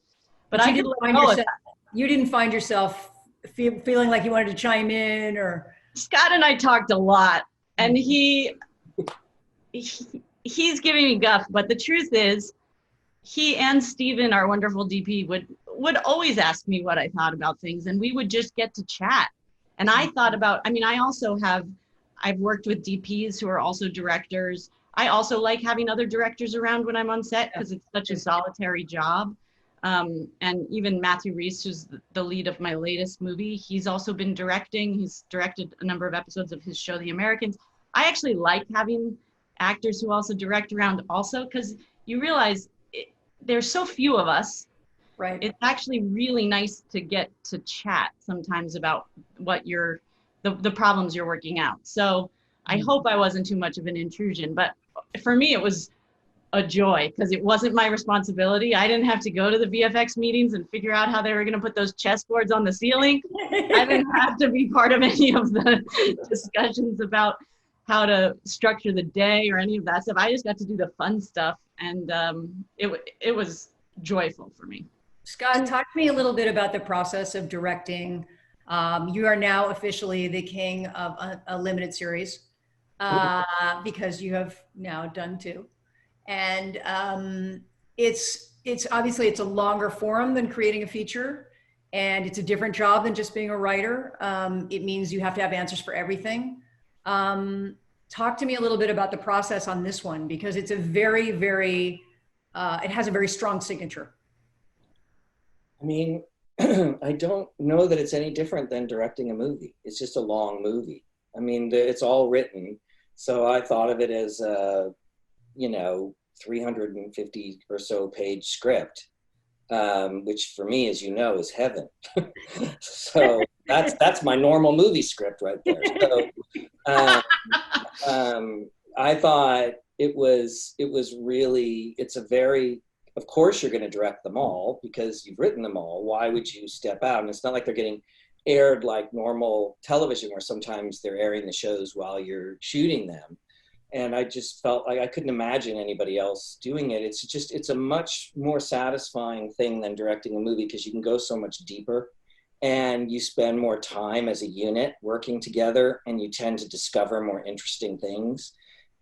But I didn't find yourself, you didn't find yourself feeling like you wanted to chime in, or? Scott and I talked a lot, and he's giving me guff, but the truth is, he and Steven, our wonderful DP, would always ask me what I thought about things, and we would just get to chat. And I thought about, I mean, I've worked with DPs who are also directors. I also like having other directors around when I'm on set, because it's such a solitary job. And even Matthew Reese, who's the lead of my latest movie, he's also been directing. He's directed a number of episodes of his show, The Americans. I actually like having actors who also direct around also, because you realize there's so few of us. Right. It's actually really nice to get to chat sometimes about what the problems you're working out. So I hope I wasn't too much of an intrusion, but for me, it was a joy, because it wasn't my responsibility. I didn't have to go to the VFX meetings and figure out how they were going to put those chessboards on the ceiling. I didn't have to be part of any of the discussions about how to structure the day or any of that stuff. I just got to do the fun stuff, and it was joyful for me. Scott, talk to me a little bit about the process of directing. You are now officially the king of a limited series, because you have now done 2. And it's obviously it's a longer form than creating a feature, and it's a different job than just being a writer. It means you have to have answers for everything. Talk to me a little bit about the process on this one, because it's a very, very, it has a very strong signature. I mean, I don't know that it's any different than directing a movie. It's just a long movie. I mean, it's all written. So I thought of it as a, 350 or so page script, which for me, as you know, is heaven. So that's my normal movie script right there. So I thought it was really, it's a very, of course you're going to direct them all because you've written them all. Why would you step out? And it's not like they're getting aired like normal television, where sometimes they're airing the shows while you're shooting them. And I just felt like I couldn't imagine anybody else doing it. It's a much more satisfying thing than directing a movie, because you can go so much deeper and you spend more time as a unit working together, and you tend to discover more interesting things.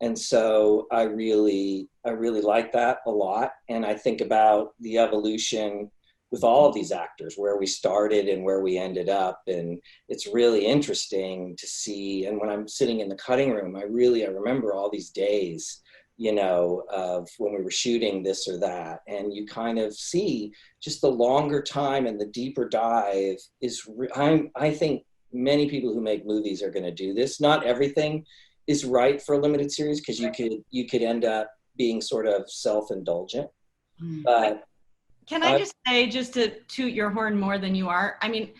And so I really like that a lot. And I think about the evolution with all of these actors, where we started and where we ended up. And it's really interesting to see. And when I'm sitting in the cutting room, I remember all these days, of when we were shooting this or that. And you kind of see just the longer time and the deeper dive is, I think many people who make movies are going to do this. Not everything is right for a limited series, because you could end up being sort of self-indulgent. But can I just say, just to toot your horn more than you are, I mean,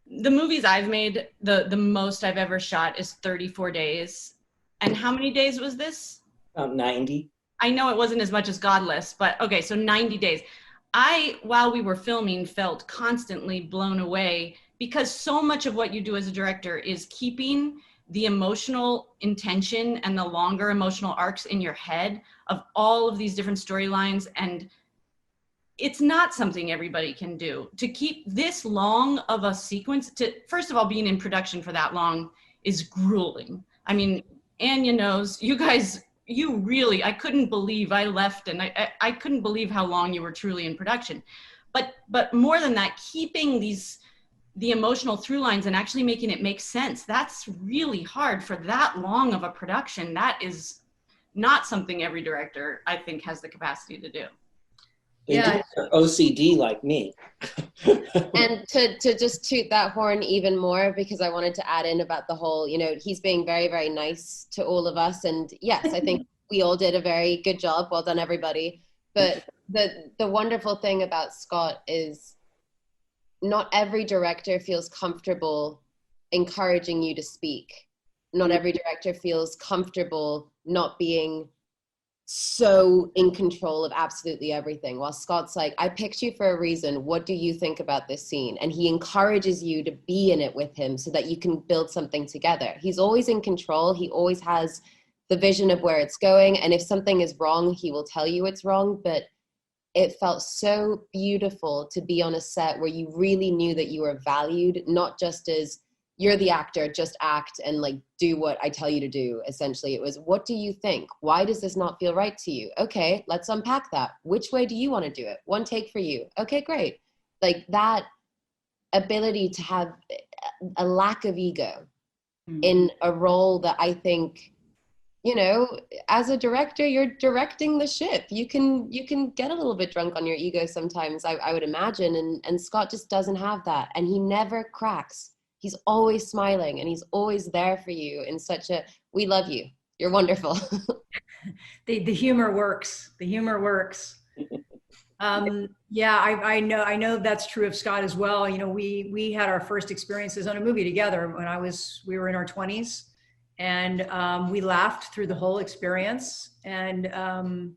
the movies I've made, the most I've ever shot is 34 days. And how many days was this? About 90. I know it wasn't as much as Godless, but okay, so 90 days. While we were filming, felt constantly blown away, because so much of what you do as a director is keeping the emotional intention and the longer emotional arcs in your head of all of these different storylines. And it's not something everybody can do. To keep this long of a sequence, first of all, being in production for that long is grueling. I mean, Anya knows, you guys, I couldn't believe I left, and I couldn't believe how long you were truly in production. But more than that, keeping the emotional through lines and actually making it make sense, that's really hard for that long of a production. That is not something every director, I think, has the capacity to do. Yeah, OCD like me. And to just toot that horn even more, because I wanted to add in about the whole, he's being very, very nice to all of us. And yes, I think we all did a very good job. Well done, everybody. But the wonderful thing about Scott is not every director feels comfortable encouraging you to speak. Not every director feels comfortable not being so in control of absolutely everything. While Scott's like, I picked you for a reason. What do you think about this scene? And he encourages you to be in it with him so that you can build something together. He's always in control. He always has the vision of where it's going. And if something is wrong, he will tell you it's wrong. But it felt so beautiful to be on a set where you really knew that you were valued, not just as you're the actor, just act and like do what I tell you to do. Essentially, it was, what do you think? Why does this not feel right to you? Okay, let's unpack that. Which way do you want to do it? One take for you. Okay, great. Like that ability to have a lack of ego in a role that I think, you know, as a director, you're directing the ship. You can get a little bit drunk on your ego sometimes, I would imagine. And Scott just doesn't have that. And he never cracks. He's always smiling and he's always there for you in such a, we love you. You're wonderful. The humor works. The humor works. Yeah, I know that's true of Scott as well. You know, we had our first experiences on a movie together when we were in our 20s, and we laughed through the whole experience. And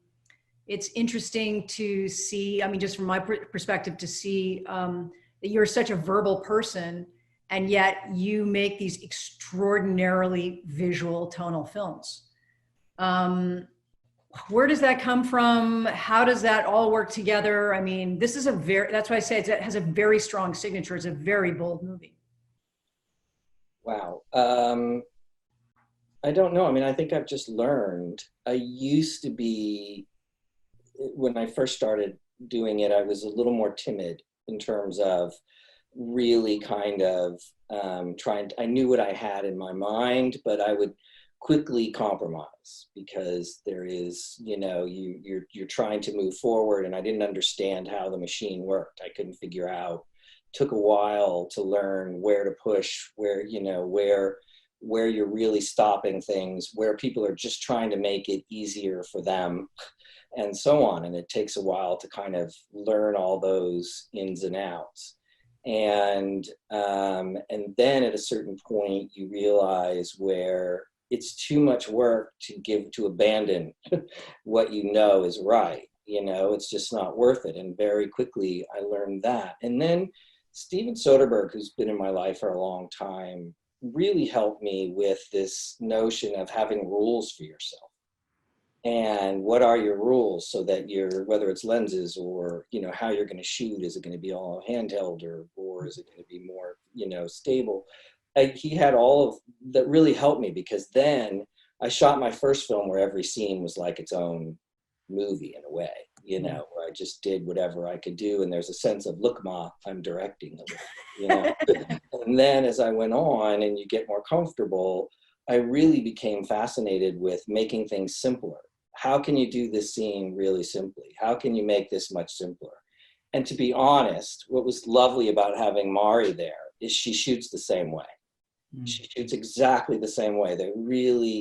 it's interesting to see, I mean, just from my perspective, to see that you're such a verbal person, and yet you make these extraordinarily visual tonal films. Where does that come from? How does that all work together? I mean, this is that's why I say it has a very strong signature. It's a very bold movie. Wow. I don't know. I mean, I think I've just learned. I used to be, when I first started doing it, I was a little more timid in terms of really kind of I knew what I had in my mind, but I would quickly compromise because there is, you know, you're trying to move forward, and I didn't understand how the machine worked. I couldn't figure out. Took a while to learn where to push, where, you know, where you're really stopping things, where people are just trying to make it easier for them, and so on. And it takes a while to kind of learn all those ins and outs. And then at a certain point, you realize where it's too much work to abandon what you know is right. You know, it's just not worth it. And very quickly I learned that. And then Steven Soderbergh, who's been in my life for a long time, really helped me with this notion of having rules for yourself. And what are your rules, so that whether it's lenses or, you know, how you're going to shoot, is it going to be all handheld or is it going to be more, you know, stable? He had all of that, really helped me, because then I shot my first film where every scene was like its own movie in a way, you know, where I just did whatever I could do. And there's a sense of, look, Ma, I'm directing a little, you know. And then as I went on and you get more comfortable, I really became fascinated with making things simpler. How can you do this scene really simply? How can you make this much simpler? And to be honest, what was lovely about having Mari there is she shoots the same way. She shoots exactly the same way.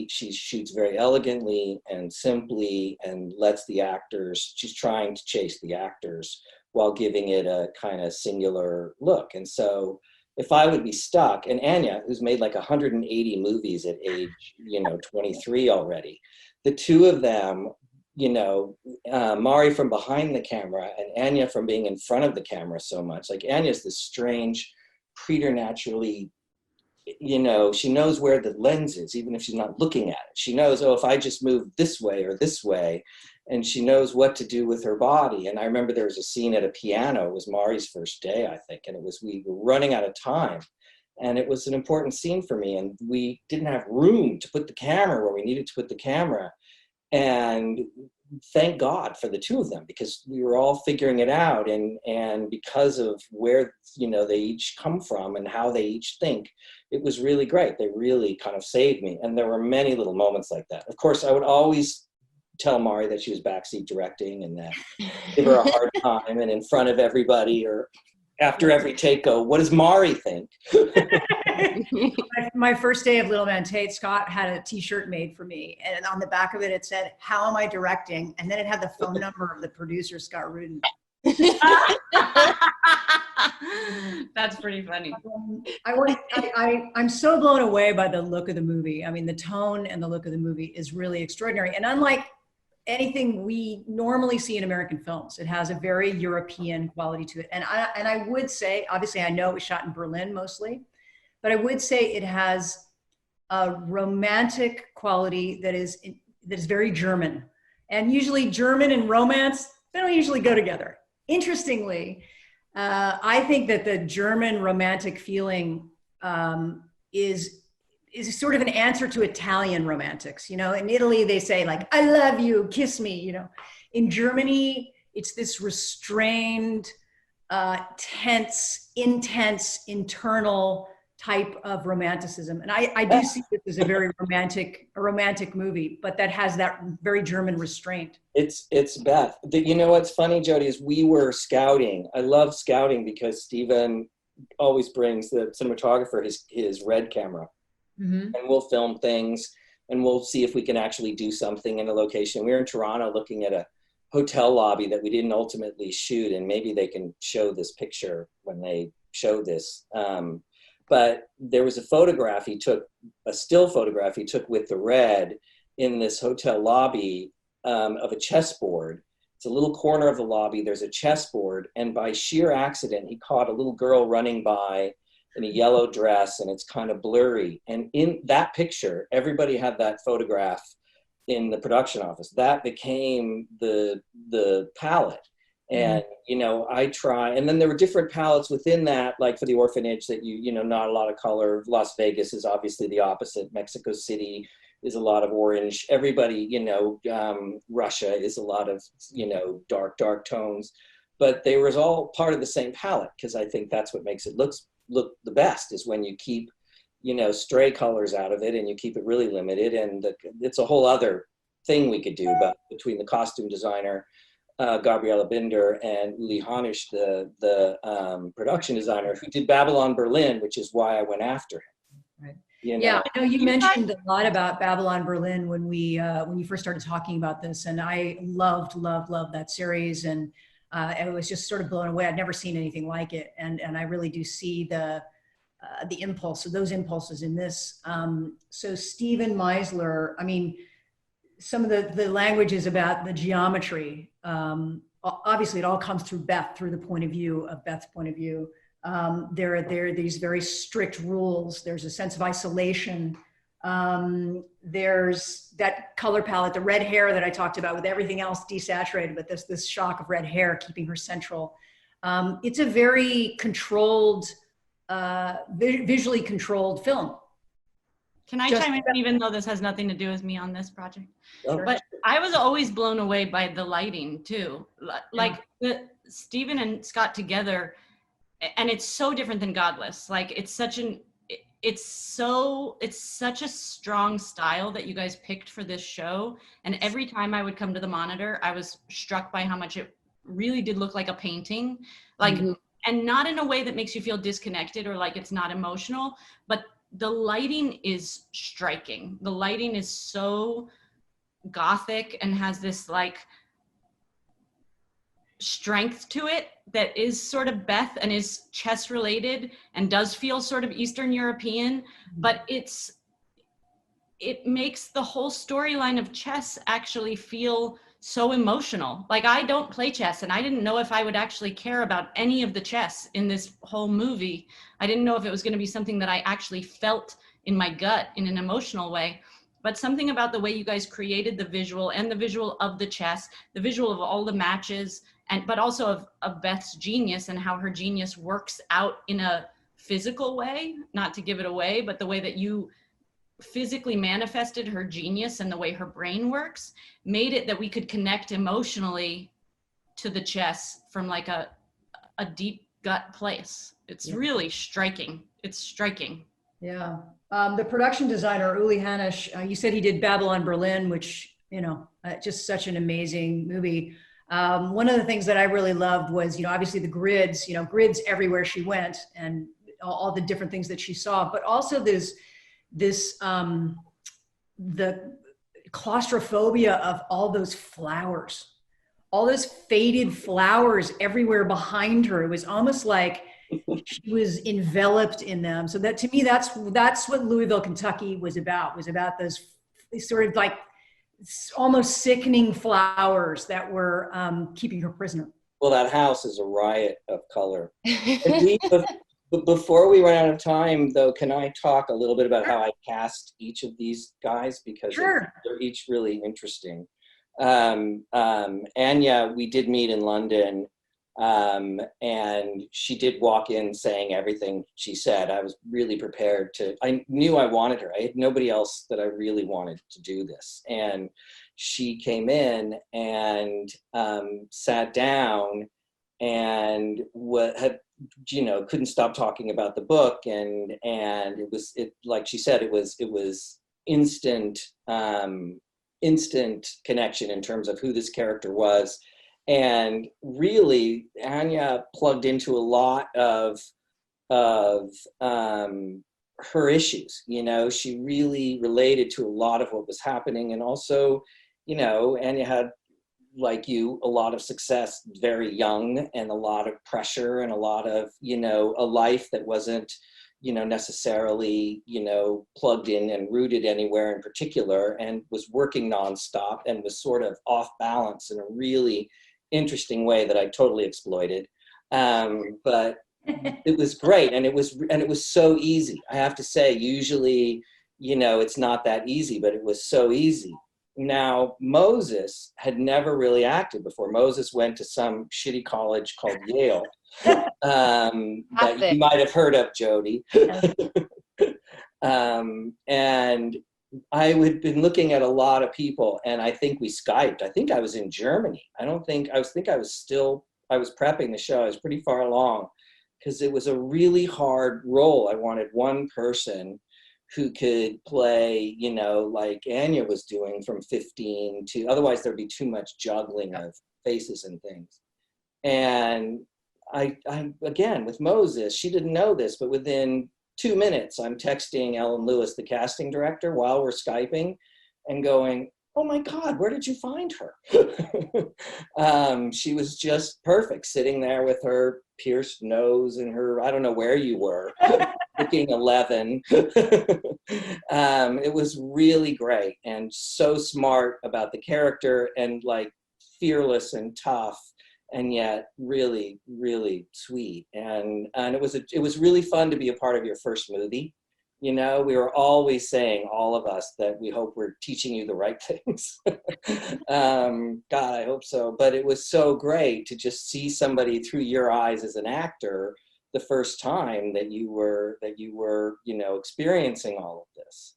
She shoots very elegantly and simply, and lets the actors, she's trying to chase the actors while giving it a kind of singular look. And so if I would be stuck, and Anya, who's made like 180 movies at age, you know, 23 already, the two of them, you know, Mari from behind the camera and Anya from being in front of the camera so much. Like, Anya's this strange, preternaturally, you know, she knows where the lens is, even if she's not looking at it. She knows, oh, if I just move this way or this way, and she knows what to do with her body. And I remember there was a scene at a piano. It was Mari's first day, I think, and we were running out of time. And it was an important scene for me, and we didn't have room to put the camera where we needed to put the camera. And thank God for the two of them, because we were all figuring it out. And because of where, you know, they each come from and how they each think, it was really great. They really kind of saved me. And there were many little moments like that. Of course, I would always tell Mari that she was backseat directing, and that give her a hard time, and in front of everybody or after every take go, what does Mari think? my first day of Little Man Tate, Scott had a t-shirt made for me. And on the back of it, it said, "How am I directing?" And then it had the phone number of the producer, Scott Rudin. That's pretty funny. I'm so blown away by the look of the movie. I mean, the tone and the look of the movie is really extraordinary. And unlike anything we normally see in American films, it has a very European quality to it. And I would say, obviously, I know it was shot in Berlin mostly, but I would say it has a romantic quality that is very German. And usually German and romance, they don't usually go together. Interestingly, I think that the German romantic feeling is sort of an answer to Italian romantics. You know, in Italy, they say like, "I love you, kiss me," you know. In Germany, it's this restrained, tense, intense, internal type of romanticism. And I do see this as a very romantic movie, but that has that very German restraint. It's Beth. You know what's funny, Jodie, is we were scouting. I love scouting because Steven always brings the cinematographer his red camera. Mm-hmm. And we'll film things and we'll see if we can actually do something in a location. We were in Toronto looking at a hotel lobby that we didn't ultimately shoot, and maybe they can show this picture when they show this. But there was a photograph he took, a still photograph he took with the red in this hotel lobby of a chessboard. It's a little corner of the lobby, there's a chessboard, and by sheer accident, he caught a little girl running by in a yellow dress, and it's kind of blurry. And in that picture, everybody had that photograph in the production office. That became the palette. And, you know, I try, and then there were different palettes within that, like for the orphanage that you know, not a lot of color. Las Vegas is obviously the opposite. Mexico City is a lot of orange. Everybody, you know, Russia is a lot of, you know, dark tones. But they was all part of the same palette, because I think that's what makes it look the best, is when you keep, you know, stray colors out of it and you keep it really limited. And it's a whole other thing we could do about between the costume designer, Gabriela Binder, and Uli Hanisch, the production designer, who did Babylon Berlin, which is why I went after him. Right. You know? Yeah, I know you mentioned a lot about Babylon Berlin when you first started talking about this, and I loved that series, and I was just sort of blown away. I'd never seen anything like it, and I really do see the impulse, so those impulses in this. So Stephen Meisler, I mean, some of the language is about the geometry. Obviously, it all comes through Beth, through the point of view of Beth's point of view. There are these very strict rules. There's a sense of isolation. There's that color palette, the red hair that I talked about, with everything else desaturated, but this shock of red hair keeping her central. It's a very controlled, visually controlled film. Can I chime in, even though this has nothing to do with me on this project? Sure. But I was always blown away by the lighting too. Like Stephen and Scott together, and it's so different than Godless. Like it's such a strong style that you guys picked for this show. And every time I would come to the monitor, I was struck by how much it really did look like a painting. Like, and not in a way that makes you feel disconnected or like it's not emotional, but the lighting is striking. The lighting is so gothic and has this like strength to it that is sort of Beth and is chess related and does feel sort of Eastern European, but it makes the whole storyline of chess actually feel so emotional. Like I don't play chess, and I didn't know if I would actually care about any of the chess in this whole movie. I didn't know if it was going to be something that I actually felt in my gut in an emotional way. But something about the way you guys created the visual, and the visual of the chess, the visual of all the matches, but also of Beth's genius and how her genius works out in a physical way, not to give it away, but the way that you physically manifested her genius and the way her brain works made it that we could connect emotionally to the chess from like a deep gut place. It's really striking. It's striking. Yeah. The production designer, Uli Hanisch, you said he did Babylon Berlin, which, you know, just such an amazing movie. One of the things that I really loved was, you know, obviously the grids everywhere she went and all the different things that she saw, but also this, the claustrophobia of all those flowers, all those faded flowers everywhere behind her. It was almost like she was enveloped in them. So that, to me, that's what Louisville, Kentucky was about those sort of like almost sickening flowers that were keeping her prisoner. Well, that house is a riot of color. Before we run out of time, though, can I talk a little bit about how I cast each of these guys? Because they're each really interesting. Anya, we did meet in London, and she did walk in saying everything she said. I was really prepared to, I knew I wanted her. I had nobody else that I really wanted to do this. And she came in and sat down and couldn't stop talking about the book. And it was, like she said, it was instant connection in terms of who this character was. And really, Anya plugged into a lot of her issues. She really related to a lot of what was happening. And also, Anya had, like you, a lot of success very young, and a lot of pressure, and a lot of, a life that wasn't, necessarily, plugged in and rooted anywhere in particular, and was working nonstop and was sort of off balance in a really interesting way that I totally exploited. But it was great. And it was so easy. I have to say, usually, it's not that easy, but it was so easy. Now, Moses had never really acted before. Moses went to some shitty college called Yale, that you might have heard of, Jodie. And I had been looking at a lot of people, and I think we Skyped. I think I was in Germany. I was prepping the show. I was pretty far along, because it was a really hard role. I wanted one person who could play, like Anya was doing from 15 to, otherwise there'd be too much juggling of faces and things. And I again, with Moses, she didn't know this, but within 2 minutes, I'm texting Ellen Lewis, the casting director, while we're Skyping, and going, oh my God, where did you find her? She was just perfect, sitting there with her pierced nose and her, I don't know where you were, looking 11. It was really great, and so smart about the character, and like fearless and tough, and yet really, really sweet. And it was really fun to be a part of your first movie. We were always saying, all of us, that we hope we're teaching you the right things. God, I hope so. But it was so great to just see somebody through your eyes as an actor the first time that you were, experiencing all of this.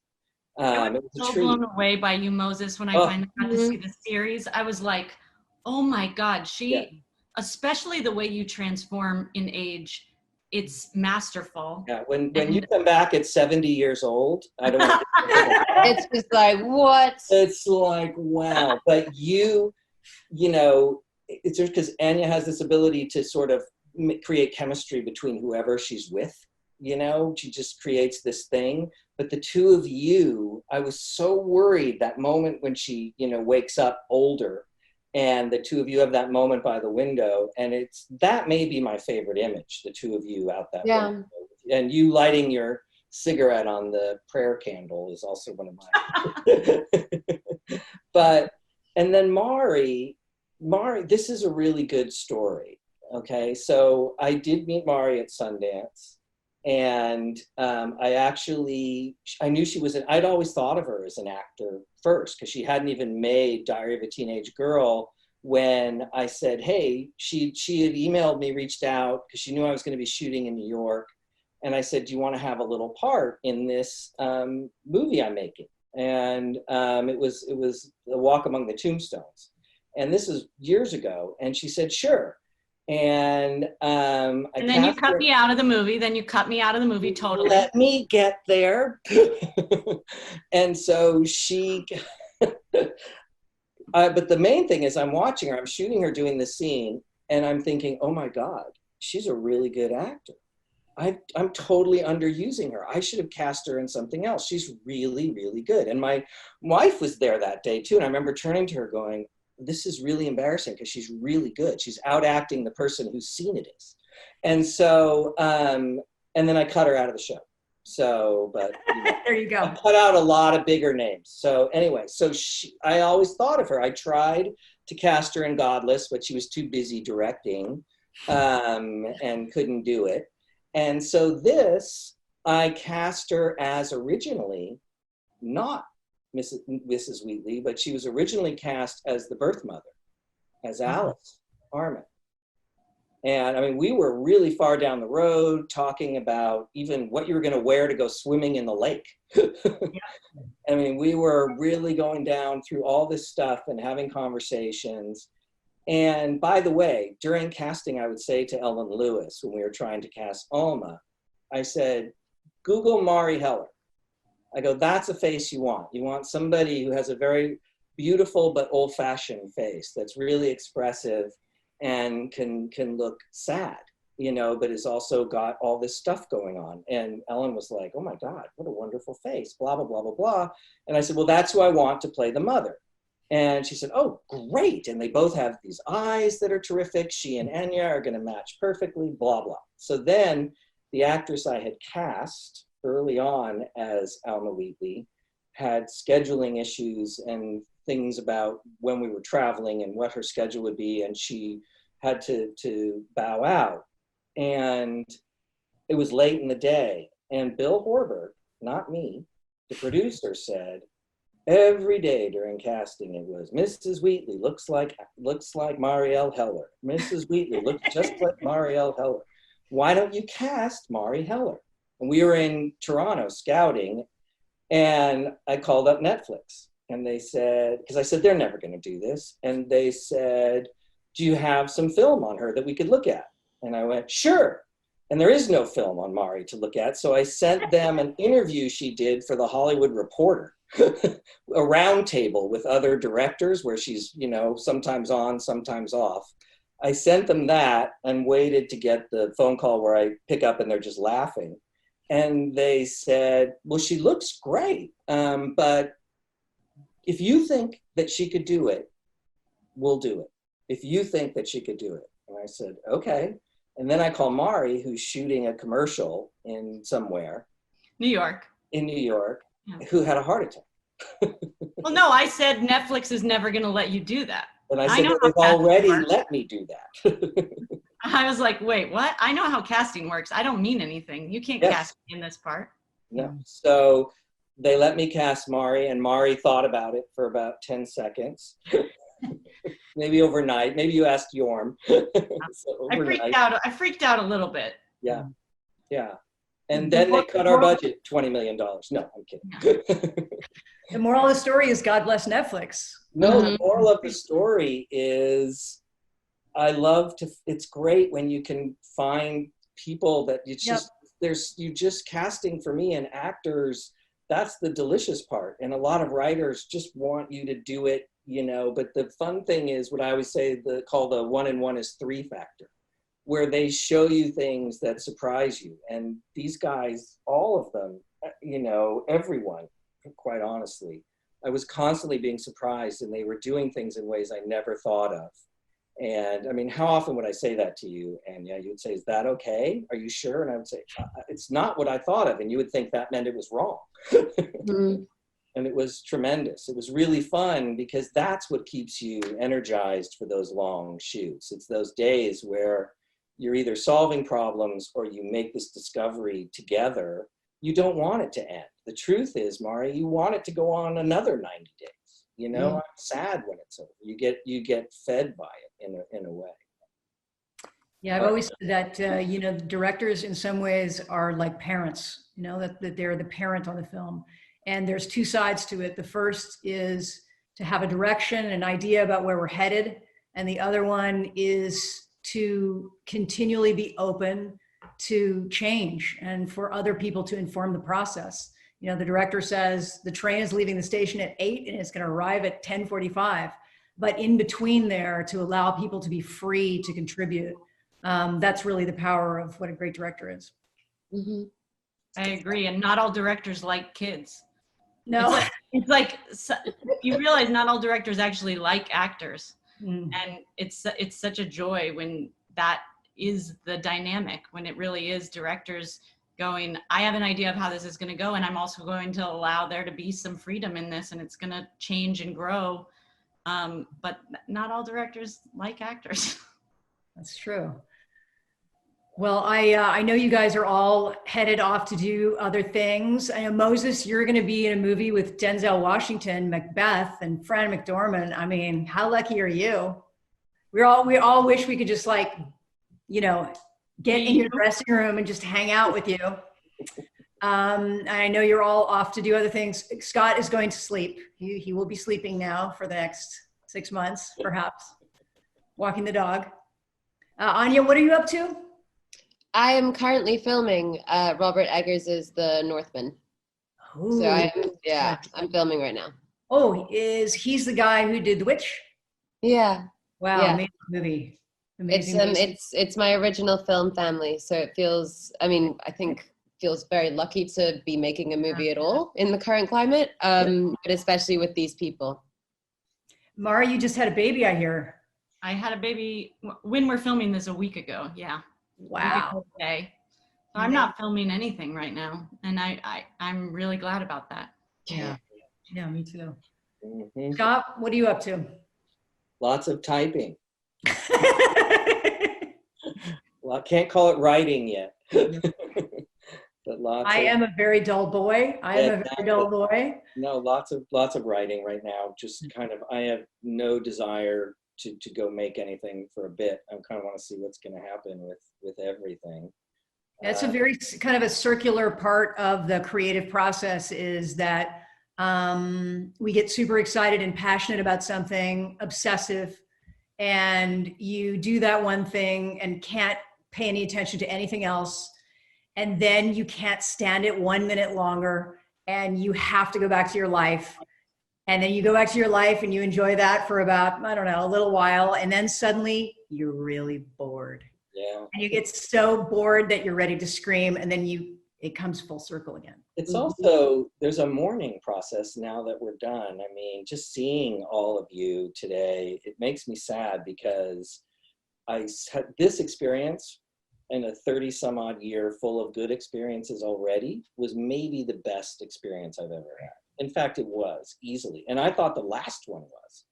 I was so blown away by you, Moses, when I finally got to see the series. I was like, oh my God, especially the way you transform in age, it's masterful. Yeah, when you come back at 70 years old, I don't know. It's just like, what? It's like, wow. But it's just because Anya has this ability to sort of create chemistry between whoever she's with. She just creates this thing. But the two of you, I was so worried that moment when she, wakes up older, and the two of you have that moment by the window, and that may be my favorite image, the two of you out that window. And you lighting your cigarette on the prayer candle is also one of mine. And then Mari, this is a really good story. Okay, so I did meet Mari at Sundance, and I knew she was I'd always thought of her as an actor first, because she hadn't even made Diary of a Teenage Girl when I said, hey, she had emailed me, reached out, because she knew I was going to be shooting in New York. And I said, do you want to have a little part in this movie I'm making? And it was A Walk Among the Tombstones. And this is years ago. And she said, sure. And then you cut me out of the movie. Totally. Let me get there. And so but the main thing is, I'm watching her, I'm shooting her doing the scene, and I'm thinking, oh my God, she's a really good actor. I'm totally underusing her. I should have cast her in something else. She's really, really good. And my wife was there that day too. And I remember turning to her going, this is really embarrassing because she's really good. She's out acting the person whose scene it is. And so, and then I cut her out of the show. So, but you know, there you go. I cut out a lot of bigger names. So anyway, so I always thought of her. I tried to cast her in Godless, but she was too busy directing and couldn't do it. And so I cast her as originally not Mrs. Wheatley, but she was originally cast as the birth mother, as Alice Armin. And I mean, we were really far down the road talking about even what you were going to wear to go swimming in the lake. I mean, we were really going down through all this stuff and having conversations. And by the way, during casting, I would say to Ellen Lewis, when we were trying to cast Alma, I said, Google Marielle Heller. I go, that's a face you want. You want somebody who has a very beautiful but old-fashioned face that's really expressive and can look sad, you know, but has also got all this stuff going on. And Ellen was like, oh my God, what a wonderful face, blah, blah, blah, blah, blah. And I said, well, that's who I want to play the mother. And she said, oh, great. And they both have these eyes that are terrific. She and Anya are going to match perfectly, blah, blah. So then the actress I had cast early on as Alma Wheatley had scheduling issues and things about when we were traveling and what her schedule would be. And she had to bow out. And it was late in the day. And Bill Horberg, not me, the producer, said, every day during casting, it was Mrs. Wheatley looks like Marielle Heller. Mrs. Wheatley looks just like Marielle Heller. Why don't you cast Marielle Heller? And we were in Toronto scouting, and I called up Netflix, and they said, because I said they're never going to do this, and they said, do you have some film on her that we could look at? And I went, sure. And there is no film on Mari to look at, so I sent them an interview she did for the Hollywood Reporter. A round table with other directors where she's, you know, sometimes on, sometimes off. I sent them that and waited to get the phone call where I pick up and they're just laughing. And they said, well, she looks great, but if you think that she could do it, we'll do it. If you think that she could do it. And I said, okay. And then I call Mari, who's shooting a commercial in somewhere. New York. In New York. Yeah. Who had a heart attack. Well, no, I said Netflix is never going to let you do that. And I said, they've already let me do that. I was like, wait, what? I know how casting works. I don't mean anything. You can't cast me in this part. No. So they let me cast Mari, and Mari thought about it for about 10 seconds. Maybe overnight. Maybe you asked Yorm. So I freaked out a little bit. Yeah. Yeah. And then they cut our budget $20 million. No, I'm kidding. The moral of the story is God bless Netflix. No, the moral of the story is it's great when you can find people that you just, you just casting for me and actors, that's the delicious part. And a lot of writers just want you to do it, you know, but the fun thing is what I always say, call the 1 and 1 is 3 factor, where they show you things that surprise you. And these guys, all of them, you know, everyone, quite honestly, I was constantly being surprised, and they were doing things in ways I never thought of. And I mean, how often would I say that to you? And yeah, you would say, is that okay? Are you sure? And I would say, it's not what I thought of. And you would think that meant it was wrong. And it was tremendous. It was really fun because that's what keeps you energized for those long shoots. It's those days where you're either solving problems or you make this discovery together. You don't want it to end. The truth is, Mari, you want it to go on another 90 days. You know, I'm sad when it's over. You get fed by it in a way. Yeah, I've always said that, you know, directors in some ways are like parents, you know, that they're the parent on the film. And there's 2 sides to it. The first is to have a direction, an idea about where we're headed. And the other one is to continually be open to change and for other people to inform the process. You know, the director says the train is leaving the station at 8 and it's going to arrive at 10:45. But in between there, to allow people to be free to contribute, that's really the power of what a great director is. Mm-hmm. I agree. And not all directors like kids. No. It's like you realize not all directors actually like actors. And it's such a joy when that is the dynamic, when it really is directors going, I have an idea of how this is going to go, and I'm also going to allow there to be some freedom in this, and it's going to change and grow. But not all directors like actors. That's true. Well, I know you guys are all headed off to do other things. I know, Moses, you're going to be in a movie with Denzel Washington, Macbeth, and Fran McDormand. I mean, how lucky are you? We all wish we could just, like, you know, get in your dressing room and just hang out with you. I know you're all off to do other things. Scott is going to sleep. He will be sleeping now for the next 6 months, perhaps, walking the dog. Anya, what are you up to? I am currently filming Robert Eggers' The Northman. Ooh. So I'm filming right now. Oh, he's the guy who did The Witch? Yeah. Wow, Yeah. amazing movie. Amazing. It's my original film family, so it feels, I think feels very lucky to be making a movie at all in the current climate, but especially with these people. Mara, you just had a baby, I hear. I had a baby when we're filming this a week ago. Yeah. Wow. Okay. So I'm not filming anything right now, and I'm really glad about that. Yeah. Yeah, me too. Mm-hmm. Scott, what are you up to? Lots of typing. Well, I can't call it writing yet. But I am a very dull boy. No, lots of writing right now. Just kind of, I have no desire to go make anything for a bit. I kind of want to see what's going to happen with everything. That's a very kind of a circular part of the creative process, is that we get super excited and passionate about something, obsessive, and you do that one thing and can't pay any attention to anything else. And then you can't stand it 1 minute longer, and you have to go back to your life. And then you go back to your life and you enjoy that for about, I don't know, a little while. And then suddenly you're really bored. Yeah. And you get so bored that you're ready to scream. And then it comes full circle again. It's also, there's a mourning process now that we're done. I mean, just seeing all of you today, it makes me sad, because I had this experience in a 30 some odd year full of good experiences already was maybe the best experience I've ever had. In fact, it was easily. And I thought the last one was.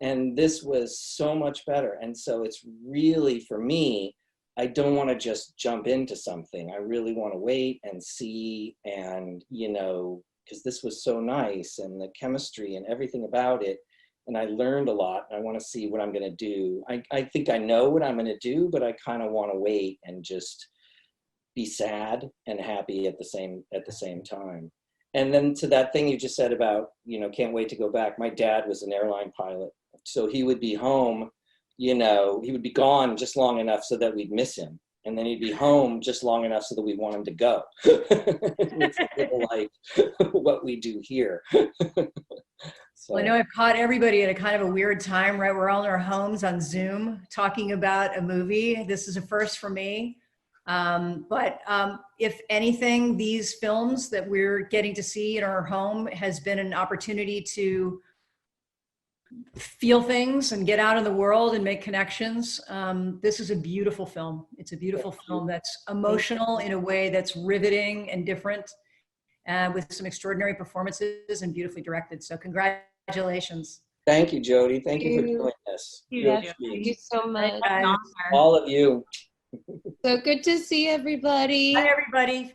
And this was so much better. And so it's really, for me, I don't want to just jump into something. I really want to wait and see, and, because this was so nice, and the chemistry and everything about it. And I learned a lot. And I want to see what I'm going to do. I think I know what I'm going to do, but I kind of want to wait and just be sad and happy at the same time. And then to that thing you just said about, can't wait to go back. My dad was an airline pilot. So he would be home, he would be gone just long enough so that we'd miss him. And then he'd be home just long enough so that we want him to go. It's a little like what we do here. So. Well, I know I've caught everybody at a kind of a weird time, right? We're all in our homes on Zoom talking about a movie. This is a first for me. But if anything, these films that we're getting to see in our home has been an opportunity to feel things and get out in the world and make connections. This is a beautiful film. It's a beautiful film that's emotional in a way that's riveting and different, with some extraordinary performances and beautifully directed. So congratulations. Thank you, Jodie. Thank you for doing this. Thank you so much. All of you. So good to see everybody. Bye, everybody.